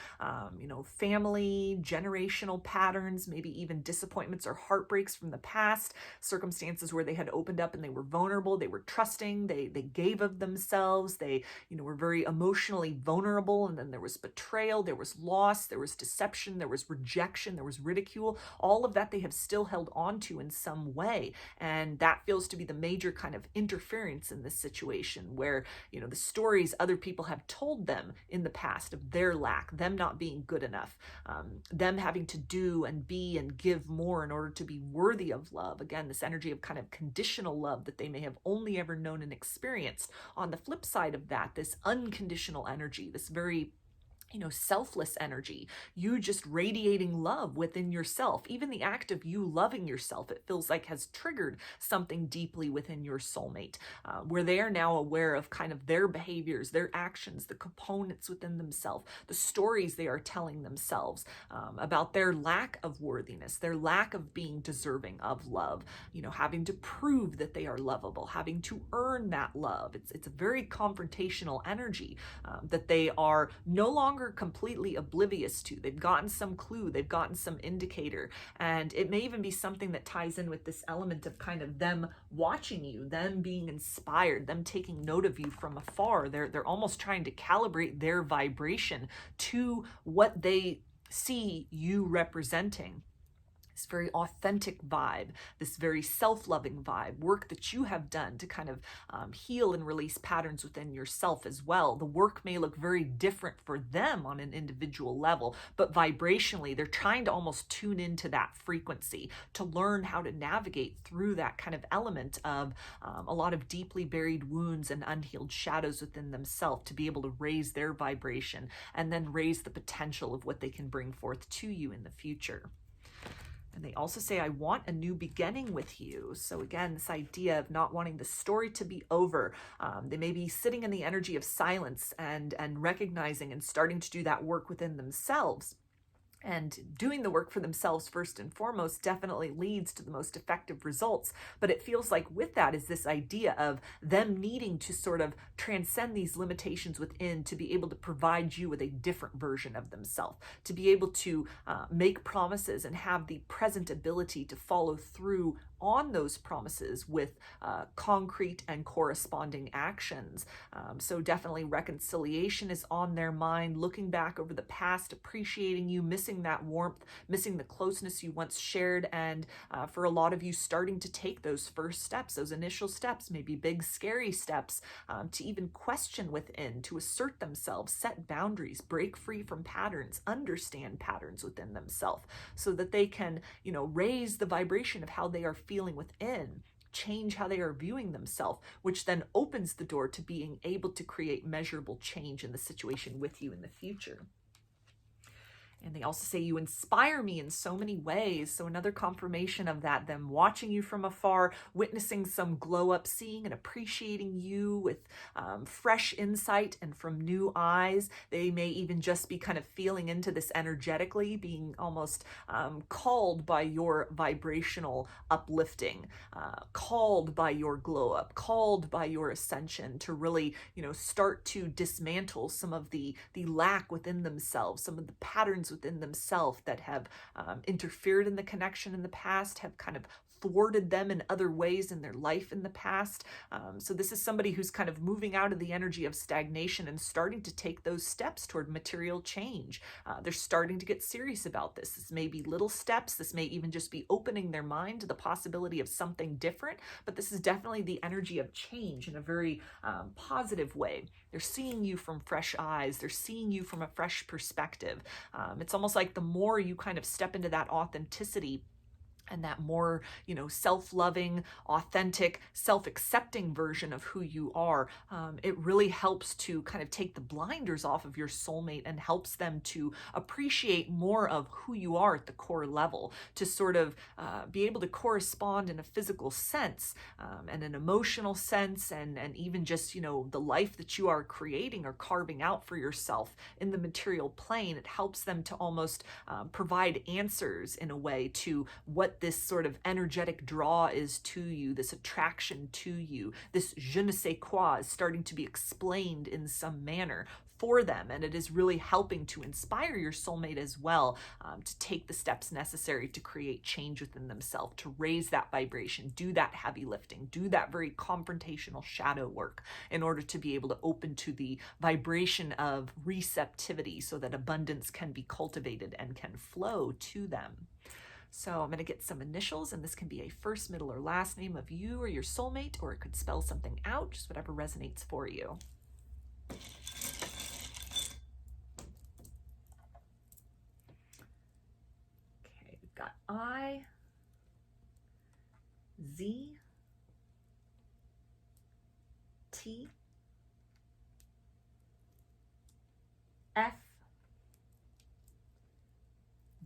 family, generational patterns, maybe even disappointments or heartbreaks from the past, circumstances where they had opened up and they were vulnerable, they were trusting, they gave of themselves, they, were very emotionally vulnerable, and then there was betrayal, there was loss, there was deception, there was rejection, there was ridicule. All of that they have still held on to in some way. And that feels to be the major kind of interference in this situation where, the stories other people have told them in the past of their lack, them not being good enough, them having to do and be and give more in order to be worthy of love. Again, this energy of kind of conditional love that they may have only ever known and experienced. On the flip side of that, this unconditional energy, this very selfless energy, you just radiating love within yourself. Even the act of you loving yourself, it feels like has triggered something deeply within your soulmate, where they are now aware of kind of their behaviors, their actions, the components within themselves, the stories they are telling themselves about their lack of worthiness, their lack of being deserving of love, having to prove that they are lovable, having to earn that love. It's a very confrontational energy that they are no longer completely oblivious to. They've gotten some clue, they've gotten some indicator, and it may even be something that ties in with this element of kind of them watching you, them being inspired, them taking note of you from afar. They're almost trying to calibrate their vibration to what they see you representing. This very authentic vibe, this very self-loving vibe, work that you have done to kind of heal and release patterns within yourself as well. The work may look very different for them on an individual level, but vibrationally, they're trying to almost tune into that frequency to learn how to navigate through that kind of element of a lot of deeply buried wounds and unhealed shadows within themselves, to be able to raise their vibration and then raise the potential of what they can bring forth to you in the future. And they also say, I want a new beginning with you. So again, this idea of not wanting the story to be over. They may be sitting in the energy of silence and recognizing and starting to do that work within themselves. And doing the work for themselves first and foremost definitely leads to the most effective results. But it feels like with that is this idea of them needing to sort of transcend these limitations within to be able to provide you with a different version of themselves, to be able to make promises and have the present ability to follow through on those promises with concrete and corresponding actions. So definitely reconciliation is on their mind, looking back over the past, appreciating you, missing that warmth, missing the closeness you once shared, and for a lot of you starting to take those first steps, those initial steps, maybe big scary steps, to even question within, to assert themselves, set boundaries, break free from patterns, understand patterns within themselves so that they can, raise the vibration of how they are feeling within, change how they are viewing themselves, which then opens the door to being able to create measurable change in the situation with you in the future. And they also say you inspire me in so many ways. So another confirmation of that, them watching you from afar, witnessing some glow up, seeing and appreciating you with fresh insight and from new eyes. They may even just be kind of feeling into this energetically, being almost called by your vibrational uplifting, called by your glow up, called by your ascension to really, start to dismantle some of the lack within themselves, some of the patterns within themselves that have interfered in the connection in the past, have kind of thwarted them in other ways in their life in the past. So this is somebody who's kind of moving out of the energy of stagnation and starting to take those steps toward material change. They're starting to get serious about this. This may be little steps. This may even just be opening their mind to the possibility of something different, but this is definitely the energy of change in a very positive way. They're seeing you from fresh eyes. They're seeing you from a fresh perspective. It's almost like the more you kind of step into that authenticity and that more, self-loving, authentic, self-accepting version of who you are, it really helps to kind of take the blinders off of your soulmate and helps them to appreciate more of who you are at the core level, to sort of be able to correspond in a physical sense and an emotional sense, and even just, the life that you are creating or carving out for yourself in the material plane. It helps them to almost provide answers in a way to what this sort of energetic draw is to you, this attraction to you, this je ne sais quoi is starting to be explained in some manner for them. And it is really helping to inspire your soulmate as well, to take the steps necessary to create change within themselves, to raise that vibration, do that heavy lifting, do that very confrontational shadow work in order to be able to open to the vibration of receptivity so that abundance can be cultivated and can flow to them. So I'm going to get some initials, and this can be a first, middle, or last name of you or your soulmate, or it could spell something out, just whatever resonates for you. Okay, we've got I, Z, T, F,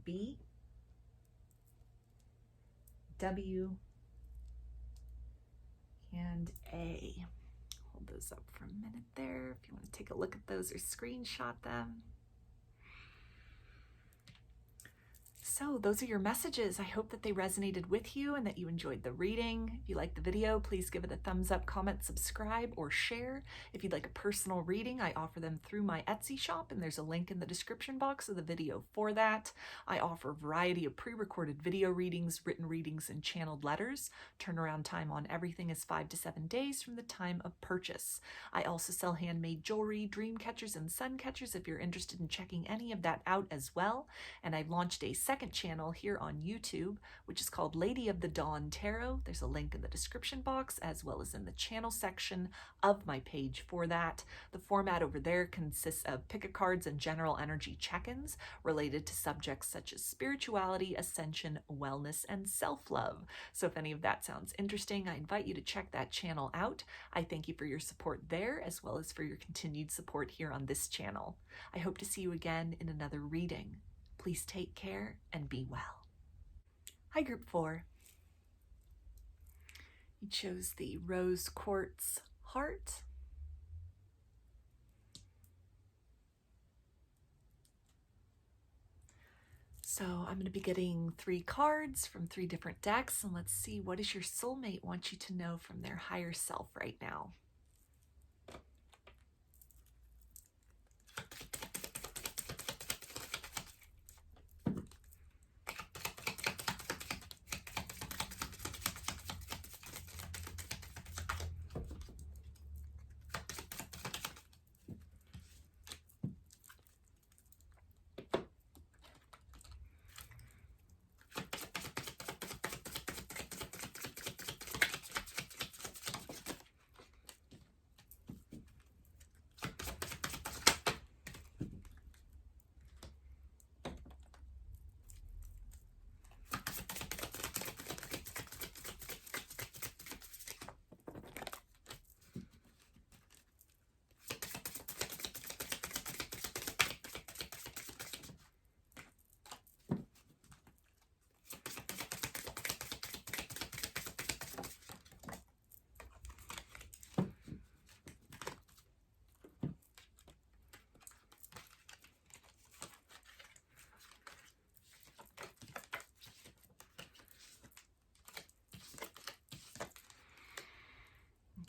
B, W, and A. Hold those up for a minute there if you want to take a look at those or screenshot them. So those are your messages. I hope that they resonated with you and that you enjoyed the reading. If you liked the video, please give it a thumbs up, comment, subscribe, or share. If you'd like a personal reading, I offer them through my Etsy shop, and there's a link in the description box of the video for that. I offer a variety of pre-recorded video readings, written readings, and channeled letters. Turnaround time on everything is 5 to 7 days from the time of purchase. I also sell handmade jewelry, dream catchers, and sun catchers if you're interested in checking any of that out as well. And I've launched a second channel here on YouTube, which is called Lady of the Dawn Tarot. There's a link in the description box as well as in the channel section of my page for that. The format over there consists of pick a cards and general energy check-ins related to subjects such as spirituality, ascension, wellness, and self-love. So if any of that sounds interesting, I invite you to check that channel out. I thank you for your support there as well as for your continued support here on this channel. I hope to see you again in another reading. Please take care and be well. Hi, Group 4. You chose the Rose Quartz Heart. So I'm going to be getting 3 cards from 3 different decks, and let's see, what does your soulmate want you to know from their higher self right now?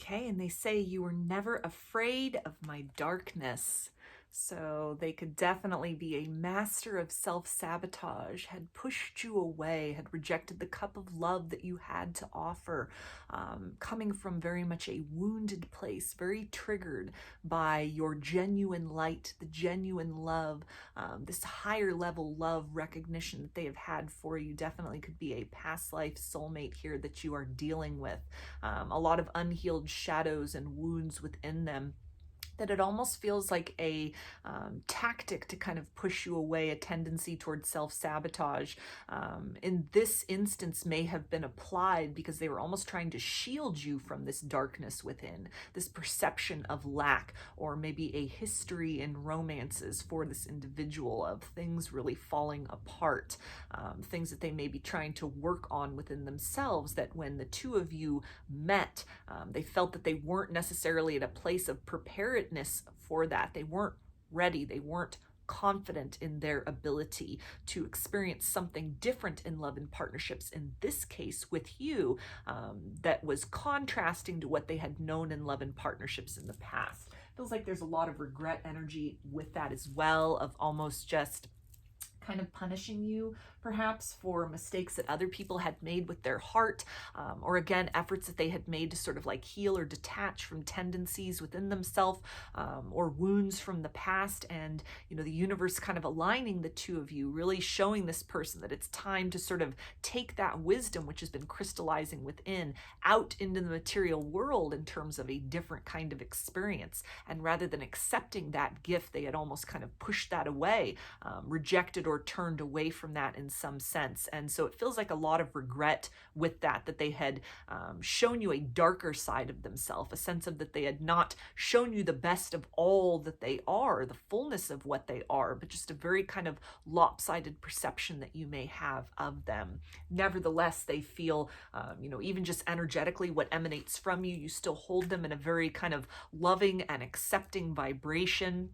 Okay, and they say you were never afraid of my darkness. So they could definitely be a master of self-sabotage, had pushed you away, had rejected the cup of love that you had to offer, coming from very much a wounded place, very triggered by your genuine light, the genuine love, this higher level love recognition that they have had for you. Definitely could be a past life soulmate here that you are dealing with. A lot of unhealed shadows and wounds within them, that it almost feels like a tactic to kind of push you away, a tendency towards self-sabotage. In this instance may have been applied because they were almost trying to shield you from this darkness within, this perception of lack, or maybe a history in romances for this individual of things really falling apart, things that they may be trying to work on within themselves, that when the two of you met, they felt that they weren't necessarily at a place of preparedness for that. They weren't ready. They weren't confident in their ability to experience something different in love and partnerships, in this case with you, that was contrasting to what they had known in love and partnerships in the past. Feels like there's a lot of regret energy with that as well, of almost just kind of punishing you perhaps for mistakes that other people had made with their heart, or again, efforts that they had made to sort of like heal or detach from tendencies within themselves, or wounds from the past. And, you know, the universe kind of aligning the two of you, really showing this person that it's time to sort of take that wisdom, which has been crystallizing within, out into the material world in terms of a different kind of experience. And rather than accepting that gift, they had almost kind of pushed that away, rejected or turned away from that in some sense. And so it feels like a lot of regret with that, that they had shown you a darker side of themselves, a sense of that they had not shown you the best of all that they are, the fullness of what they are, but just a very kind of lopsided perception that you may have of them. Nevertheless, they feel, you know, even just energetically what emanates from you, you still hold them in a very kind of loving and accepting vibration.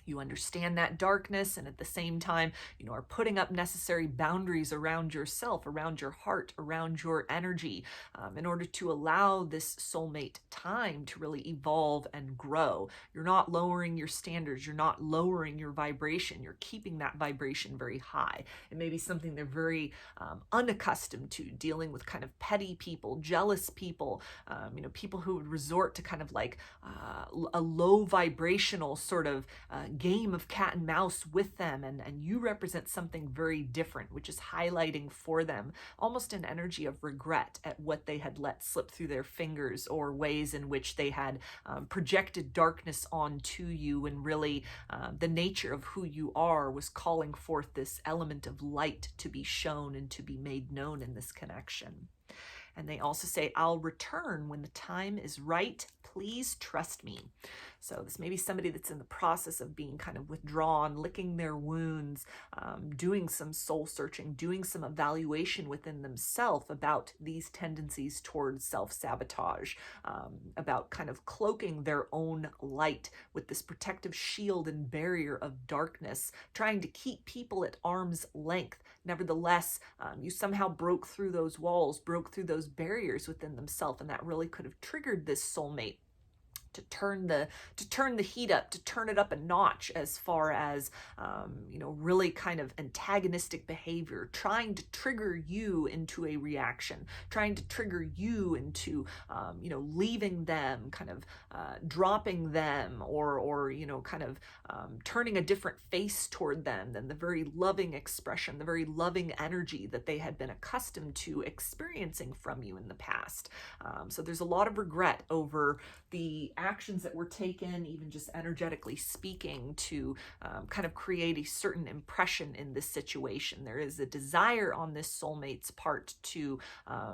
You understand that darkness, and at the same time, you know, are putting up necessary boundaries around yourself, around your heart, around your energy, in order to allow this soulmate time to really evolve and grow. You're not lowering your standards. You're not lowering your vibration. You're keeping that vibration very high. It may be something they're very unaccustomed to, dealing with kind of petty people, jealous people, you know, people who would resort to kind of like a low vibrational sort of game of cat and mouse with them, and you represent something very different, which is highlighting for them almost an energy of regret at what they had let slip through their fingers, or ways in which they had projected darkness onto you, and really the nature of who you are was calling forth this element of light to be shown and to be made known in this connection. And they also say, I'll return when the time is right. Please trust me. So this may be somebody that's in the process of being kind of withdrawn, licking their wounds, doing some soul searching, doing some evaluation within themselves about these tendencies towards self-sabotage, about kind of cloaking their own light with this protective shield and barrier of darkness, trying to keep people at arm's length. Nevertheless, you somehow broke through those walls, broke through those barriers within themselves, and that really could have triggered this soulmate to turn the heat up, to turn it up a notch as far as, really kind of antagonistic behavior, trying to trigger you into a reaction, trying to trigger you into, leaving them, kind of dropping them, or turning a different face toward them than the very loving expression, the very loving energy that they had been accustomed to experiencing from you in the past. So there's a lot of regret over the actions that were taken, even just energetically speaking, to kind of create a certain impression in this situation. There is a desire on this soulmate's part to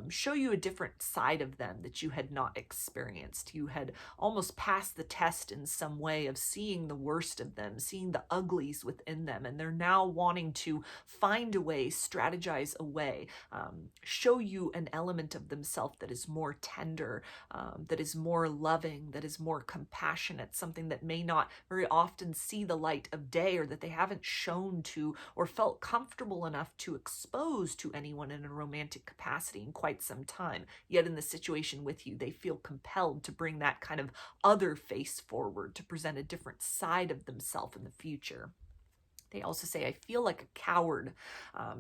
show you a different side of them that you had not experienced. You had almost passed the test in some way of seeing the worst of them, seeing the uglies within them, and they're now wanting to find a way, strategize a way, show you an element of themselves that is more tender, that is more loving, that is more compassionate, something that may not very often see the light of day, or that they haven't shown to or felt comfortable enough to expose to anyone in a romantic capacity in quite some time. Yet in the situation with you, they feel compelled to bring that kind of other face forward, to present a different side of themselves in the future. They also say, I feel like a coward.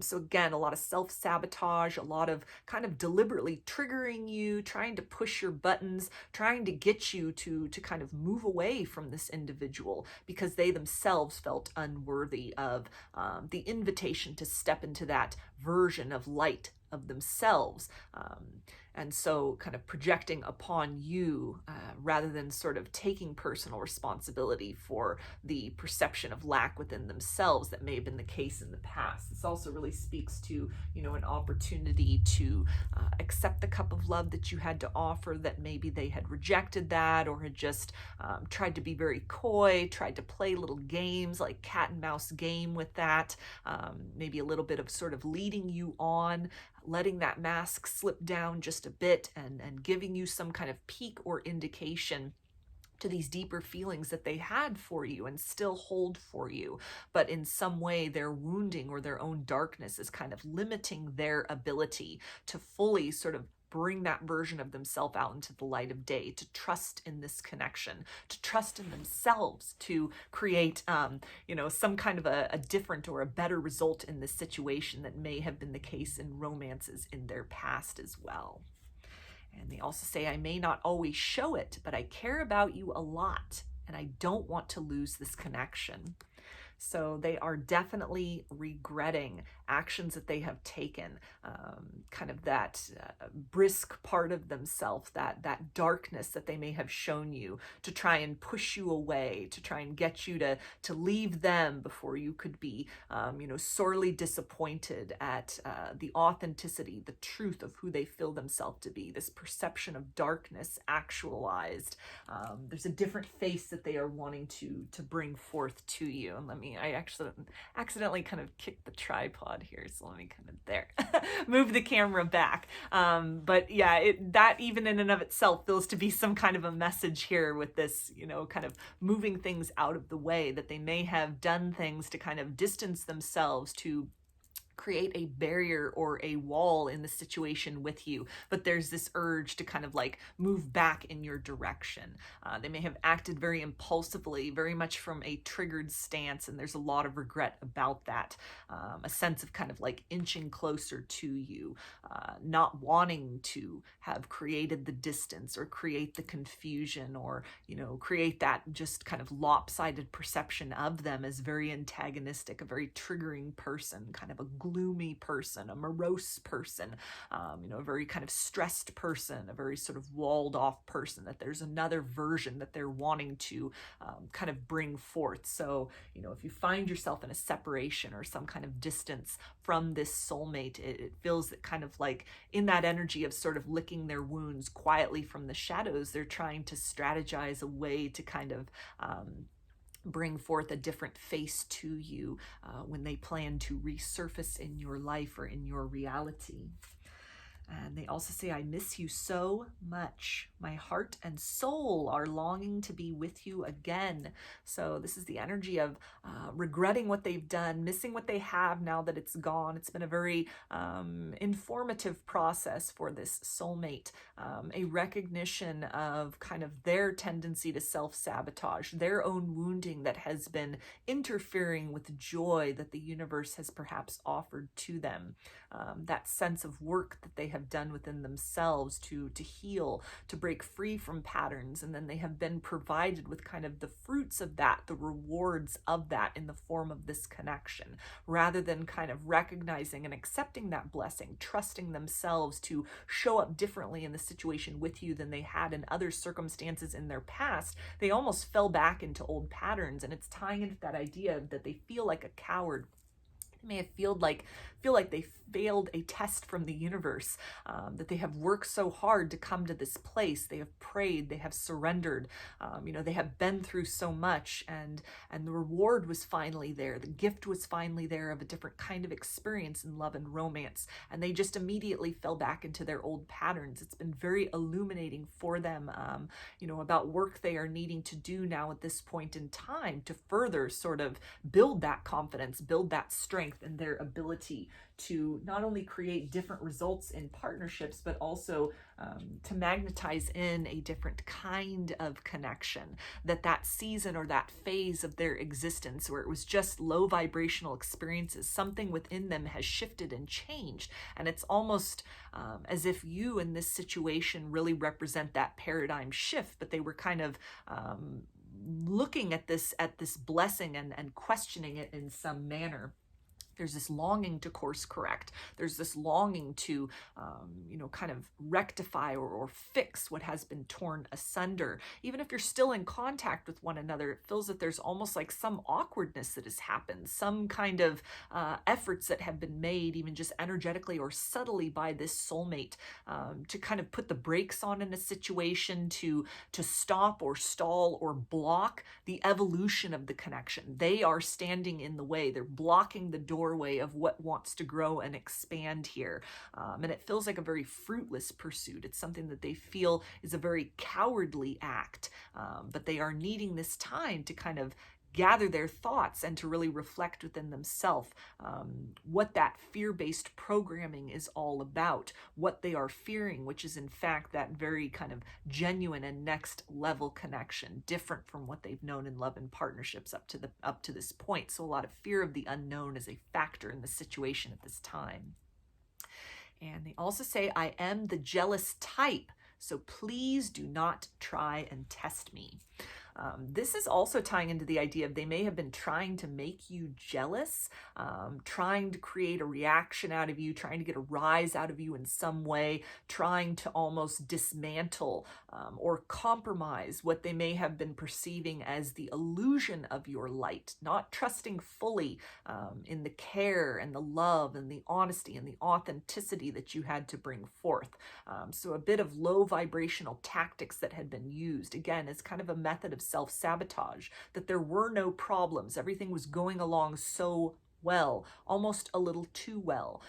So again, a lot of self-sabotage, a lot of kind of deliberately triggering you, trying to push your buttons, trying to get you to kind of move away from this individual because they themselves felt unworthy of the invitation to step into that version of light of themselves. And so kind of projecting upon you rather than sort of taking personal responsibility for the perception of lack within themselves that may have been the case in the past. This also really speaks to, an opportunity to accept the cup of love that you had to offer, that maybe they had rejected that, or had just tried to be very coy, tried to play little games like cat and mouse game with that, maybe a little bit of sort of leading you on, letting that mask slip down just a bit, and giving you some kind of peek or indication to these deeper feelings that they had for you and still hold for you. But in some way, their wounding or their own darkness is kind of limiting their ability to fully sort of bring that version of themselves out into the light of day, to trust in this connection, to trust in themselves, to create, some kind of a different or a better result in this situation that may have been the case in romances in their past as well. And they also say, I may not always show it, but I care about you a lot, and I don't want to lose this connection. So they are definitely regretting actions that they have taken, kind of that brisk part of themselves, that darkness that they may have shown you to try and push you away, to try and get you to leave them before you could be, sorely disappointed at the authenticity, the truth of who they feel themselves to be, this perception of darkness actualized. There's a different face that they are wanting to bring forth to you. And I accidentally kind of kicked the tripod here, so let me kind of move the camera back. But yeah, that even in and of itself feels to be some kind of a message here with this, kind of moving things out of the way, that they may have done things to kind of distance themselves, to create a barrier or a wall in the situation with you, but there's this urge to kind of like move back in your direction. They may have acted very impulsively, very much from a triggered stance, and there's a lot of regret about that. A sense of kind of like inching closer to you, not wanting to have created the distance or create the confusion, or, create that just kind of lopsided perception of them as very antagonistic, a very triggering person, kind of a gloomy person, a morose person, a very kind of stressed person, a very sort of walled off person, that there's another version that they're wanting to kind of bring forth. So, if you find yourself in a separation or some kind of distance from this soulmate, it feels that kind of like in that energy of sort of licking their wounds quietly from the shadows, they're trying to strategize a way to kind of bring forth a different face to you when they plan to resurface in your life or in your reality. And they also say, I miss you so much. My heart and soul are longing to be with you again. So this is the energy of regretting what they've done, missing what they have now that it's gone. It's been a very informative process for this soulmate, a recognition of kind of their tendency to self-sabotage, their own wounding that has been interfering with joy that the universe has perhaps offered to them. That sense of work that they have done within themselves to heal, to break free from patterns, and then they have been provided with kind of the fruits of that, the rewards of that in the form of this connection, rather than kind of recognizing and accepting that blessing, trusting themselves to show up differently in the situation with you than they had in other circumstances in their past. They almost fell back into old patterns, and it's tying into that idea that they feel like a coward. May have feel like they failed a test from the universe, that they have worked so hard to come to this place. They have prayed, they have surrendered, they have been through so much, and the reward was finally there. The gift was finally there of a different kind of experience in love and romance, and they just immediately fell back into their old patterns. It's been very illuminating for them, about work they are needing to do now at this point in time to further sort of build that confidence, build that strength, and their ability to not only create different results in partnerships, but also to magnetize in a different kind of connection. That season or that phase of their existence where it was just low vibrational experiences, something within them has shifted and changed. And it's almost as if you in this situation really represent that paradigm shift, but they were kind of looking at this blessing and questioning it in some manner. There's this longing to course correct. There's this longing to, kind of rectify or fix what has been torn asunder. Even if you're still in contact with one another, it feels that there's almost like some awkwardness that has happened, some kind of efforts that have been made, even just energetically or subtly by this soulmate, to kind of put the brakes on in a situation, to stop or stall or block the evolution of the connection. They are standing in the way. They're blocking the doorway of what wants to grow and expand here. And it feels like a very fruitless pursuit. It's something that they feel is a very cowardly act, but they are needing this time to kind of gather their thoughts and to really reflect within themselves what that fear-based programming is all about, what they are fearing, which is in fact that very kind of genuine and next level connection, different from what they've known in love and partnerships up to this point. So a lot of fear of the unknown is a factor in the situation at this time. And they also say, I am the jealous type, so please do not try and test me. This is also tying into the idea of they may have been trying to make you jealous, trying to create a reaction out of you, trying to get a rise out of you in some way, trying to almost dismantle or compromise what they may have been perceiving as the illusion of your light, not trusting fully in the care and the love and the honesty and the authenticity that you had to bring forth. So a bit of low vibrational tactics that had been used, again, as kind of a method of self-sabotage, that there were no problems. Everything was going along so well, almost a little too well.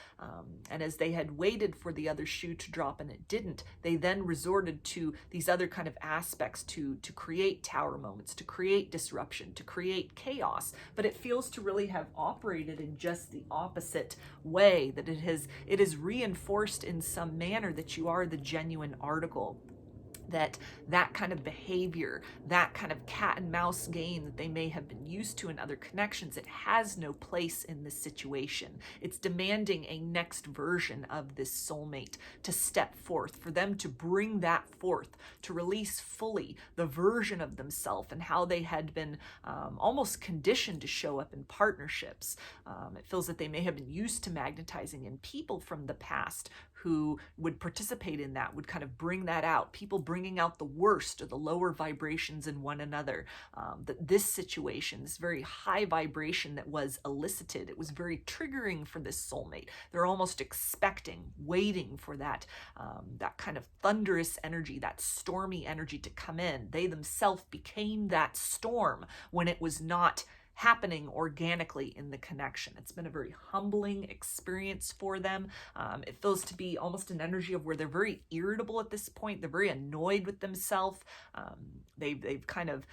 And as they had waited for the other shoe to drop and it didn't, they then resorted to these other kind of aspects to create tower moments, to create disruption, to create chaos. But it feels to really have operated in just the opposite way, that it is reinforced in some manner that you are the genuine article. that kind of behavior, that kind of cat and mouse game that they may have been used to in other connections, it has no place in this situation. It's demanding a next version of this soulmate to step forth, for them to bring that forth, to release fully the version of themselves and how they had been almost conditioned to show up in partnerships. It feels that they may have been used to magnetizing in people from the past who would participate in that, would kind of bring that out, people bringing out the worst or the lower vibrations in one another. That this situation, this very high vibration that was elicited, it was very triggering for this soulmate. They're almost expecting, waiting for that kind of thunderous energy, that stormy energy to come in. They themselves became that storm when it was not happening organically in the connection. It's been a very humbling experience for them. It feels to be almost an energy of where they're very irritable at this point. They're very annoyed with themselves. They've kind of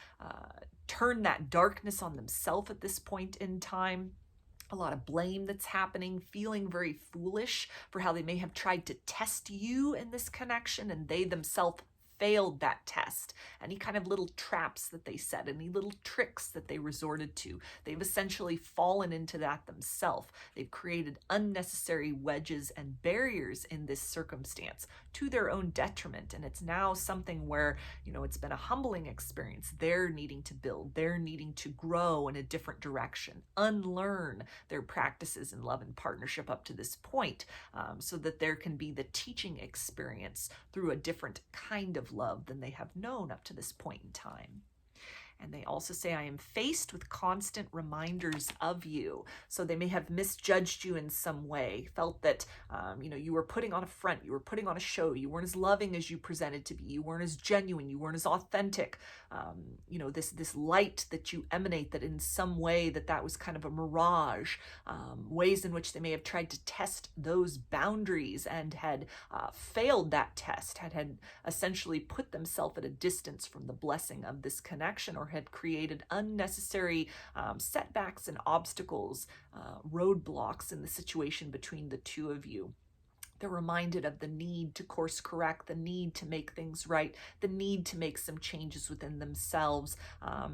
turned that darkness on themselves at this point in time. A lot of blame that's happening, feeling very foolish for how they may have tried to test you in this connection, and they themselves failed that test. Any kind of little traps that they set, any little tricks that they resorted to, they've essentially fallen into that themselves. They've created unnecessary wedges and barriers in this circumstance to their own detriment. And it's now something where, it's been a humbling experience. They're needing to build, they're needing to grow in a different direction, unlearn their practices in love and partnership up to this point, so that there can be the teaching experience through a different kind of love than they have known up to this point in time. And they also say, I am faced with constant reminders of you. So they may have misjudged you in some way, felt that, you were putting on a front, you were putting on a show, you weren't as loving as you presented to be, you weren't as genuine, you weren't as authentic. This light that you emanate, that in some way that was kind of a mirage, ways in which they may have tried to test those boundaries and had failed that test, had essentially put themselves at a distance from the blessing of this connection, or had created unnecessary setbacks and obstacles, roadblocks in the situation between the two of you. They're reminded of the need to course correct, the need to make things right, the need to make some changes within themselves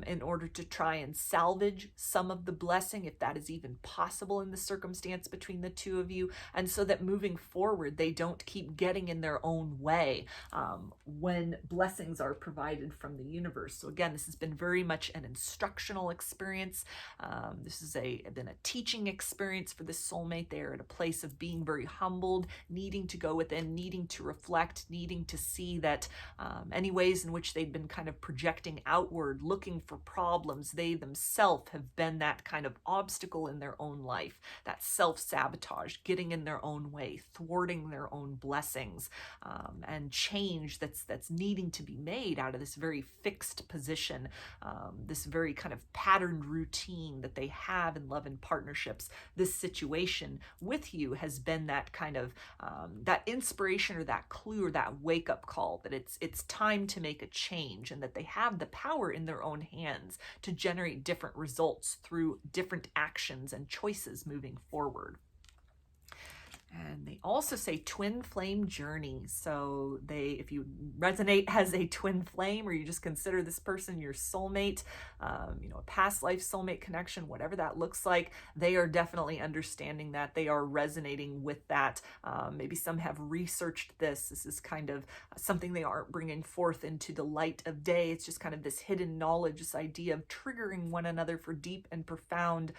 in order to try and salvage some of the blessing, if that is even possible in the circumstance between the two of you, and so that moving forward, they don't keep getting in their own way when blessings are provided from the universe. So again, this has been very much an instructional experience. This has been a teaching experience for this soulmate. They are at a place of being very humbled, needing to go within, needing to reflect, needing to see that any ways in which they've been kind of projecting outward, looking for problems, they themselves have been that kind of obstacle in their own life, that self-sabotage, getting in their own way, thwarting their own blessings, and change that's needing to be made out of this very fixed position, this very kind of patterned routine that they have in love and partnerships. This situation with you has been that kind of that inspiration or that clue or that wake-up call that it's time to make a change, and that they have the power in their own hands to generate different results through different actions and choices moving forward. And they also say twin flame journey. So if you resonate as a twin flame, or you just consider this person your soulmate, a past life soulmate connection, whatever that looks like, they are definitely understanding that. They are resonating with that. Maybe some have researched this. This is kind of something they aren't bringing forth into the light of day. It's just kind of this hidden knowledge, this idea of triggering one another for deep and profound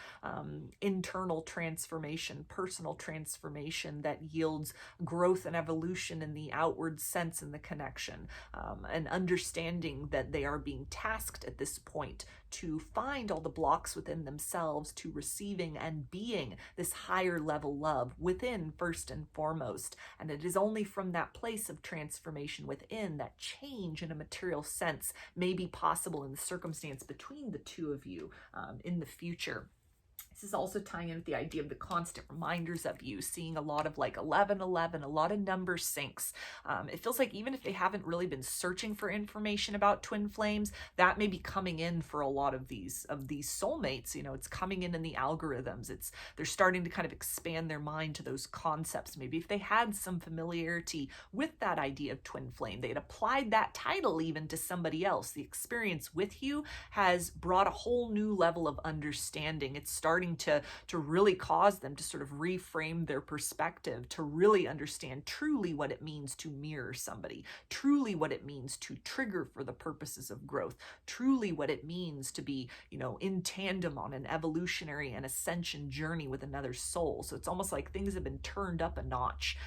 internal transformation, personal transformation that yields growth and evolution in the outward sense in the connection, and understanding that they are being tasked at this point to find all the blocks within themselves to receiving and being this higher level love within first and foremost. And it is only from that place of transformation within that change in a material sense may be possible in the circumstance between the two of you in the future. This is also tying in with the idea of the constant reminders of you, seeing a lot of like 1111, a lot of number syncs. It feels like even if they haven't really been searching for information about twin flames, that may be coming in for a lot of these soulmates. You know, it's coming in the algorithms. They're starting to kind of expand their mind to those concepts. Maybe if they had some familiarity with that idea of twin flame, they had applied that title even to somebody else. The experience with you has brought a whole new level of understanding. It's starting to really cause them to sort of reframe their perspective, to really understand truly what it means to mirror somebody, truly what it means to trigger for the purposes of growth, truly what it means to be, you know, in tandem on an evolutionary and ascension journey with another soul. So it's almost like things have been turned up a notch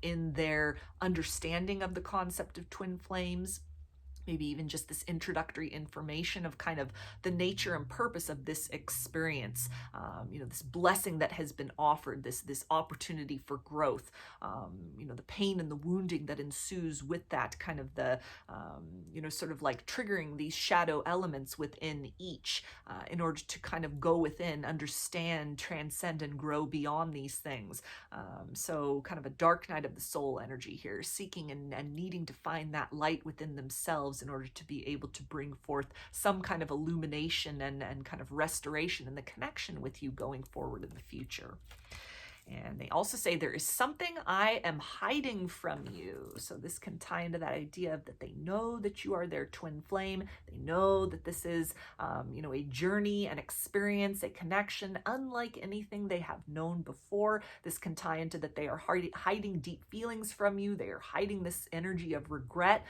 in their understanding of the concept of twin flames. Maybe even just this introductory information of kind of the nature and purpose of this experience, you know, this blessing that has been offered, this opportunity for growth, you know, the pain and the wounding that ensues with that, kind of the, you know, sort of like triggering these shadow elements within each in order to kind of go within, understand, transcend, and grow beyond these things. So kind of a dark night of the soul energy here, seeking and needing to find that light within themselves in order to be able to bring forth some kind of illumination and kind of restoration in the connection with you going forward in the future. And they also say there is something I am hiding from you. So this can tie into that idea of that they know that you are their twin flame. They know that this is, you know, a journey, an experience, a connection, unlike anything they have known before. This can tie into that they are hiding deep feelings from you. They are hiding this energy of regret,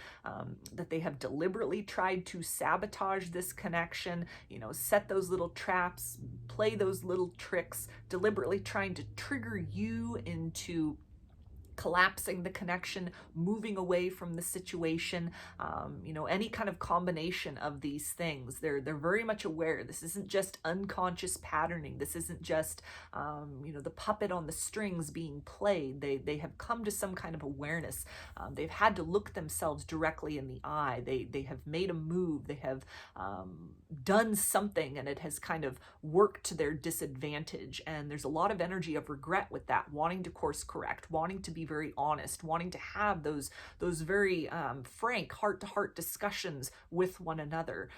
that they have deliberately tried to sabotage this connection, you know, set those little traps, play those little tricks, deliberately trying to trigger you into collapsing the connection, moving away from the situation, you know, any kind of combination of these things. They're very much aware. This isn't just unconscious patterning. This isn't just, you know, the puppet on the strings being played. They have come to some kind of awareness. They've had to look themselves directly in the eye. They have made a move. They have done something, and it has kind of worked to their disadvantage. And there's a lot of energy of regret with that, wanting to course correct, wanting to be very honest, wanting to have those very frank heart-to-heart discussions with one another.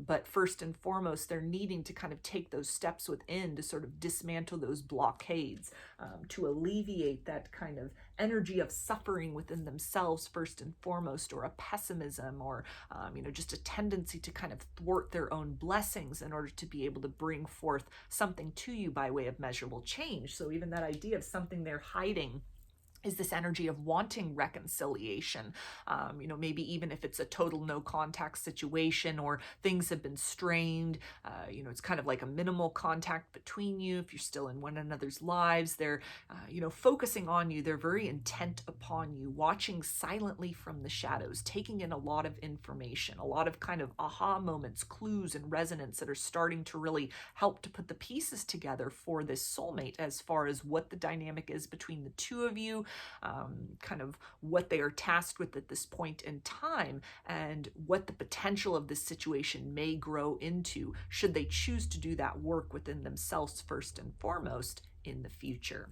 But first and foremost, they're needing to kind of take those steps within to sort of dismantle those blockades, to alleviate that kind of energy of suffering within themselves first and foremost, or a pessimism, or you know, just a tendency to kind of thwart their own blessings in order to be able to bring forth something to you by way of measurable change. So even that idea of something they're hiding is this energy of wanting reconciliation. You know, maybe even if it's a total no contact situation, or things have been strained, you know, it's kind of like a minimal contact between you. If you're still in one another's lives, they're, you know, focusing on you. They're very intent upon you, watching silently from the shadows, taking in a lot of information, a lot of kind of aha moments, clues, and resonance that are starting to really help to put the pieces together for this soulmate as far as what the dynamic is between the two of you, kind of what they are tasked with at this point in time, and what the potential of this situation may grow into should they choose to do that work within themselves first and foremost in the future.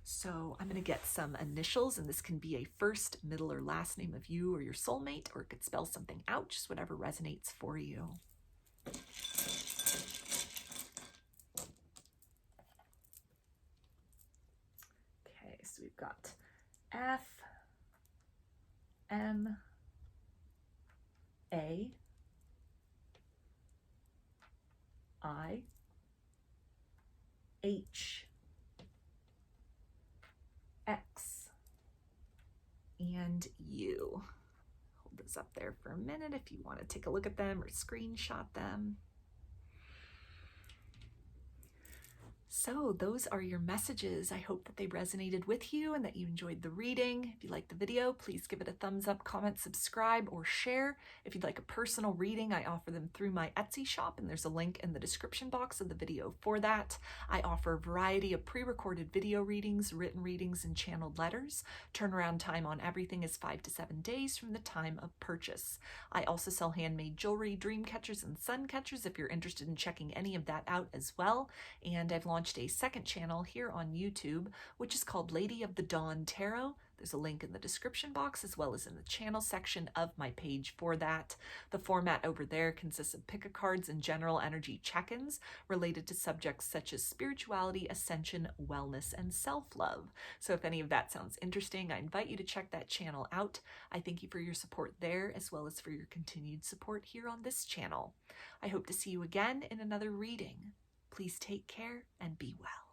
So I'm going to get some initials, and this can be a first, middle, or last name of you or your soulmate, or it could spell something out, just whatever resonates for you. So we've got F, M, A, I, H, X, and U. Hold those up there for a minute if you want to take a look at them or screenshot them. So those are your messages. I hope that they resonated with you and that you enjoyed the reading. If you liked the video, please give it a thumbs up, comment, subscribe, or share. If you'd like a personal reading, I offer them through my Etsy shop, and there's a link in the description box of the video for that. I offer a variety of pre-recorded video readings, written readings, and channeled letters. Turnaround time on everything is 5 to 7 days from the time of purchase. I also sell handmade jewelry, dream catchers, and sun catchers if you're interested in checking any of that out as well. And I've launched a second channel here on YouTube, which is called Lady of the Dawn Tarot. There's a link in the description box as well as in the channel section of my page for that. The format over there consists of pick-a-cards and general energy check-ins related to subjects such as spirituality, ascension, wellness, and self-love. So if any of that sounds interesting, I invite you to check that channel out. I thank you for your support there as well as for your continued support here on this channel. I hope to see you again in another reading. Please take care and be well.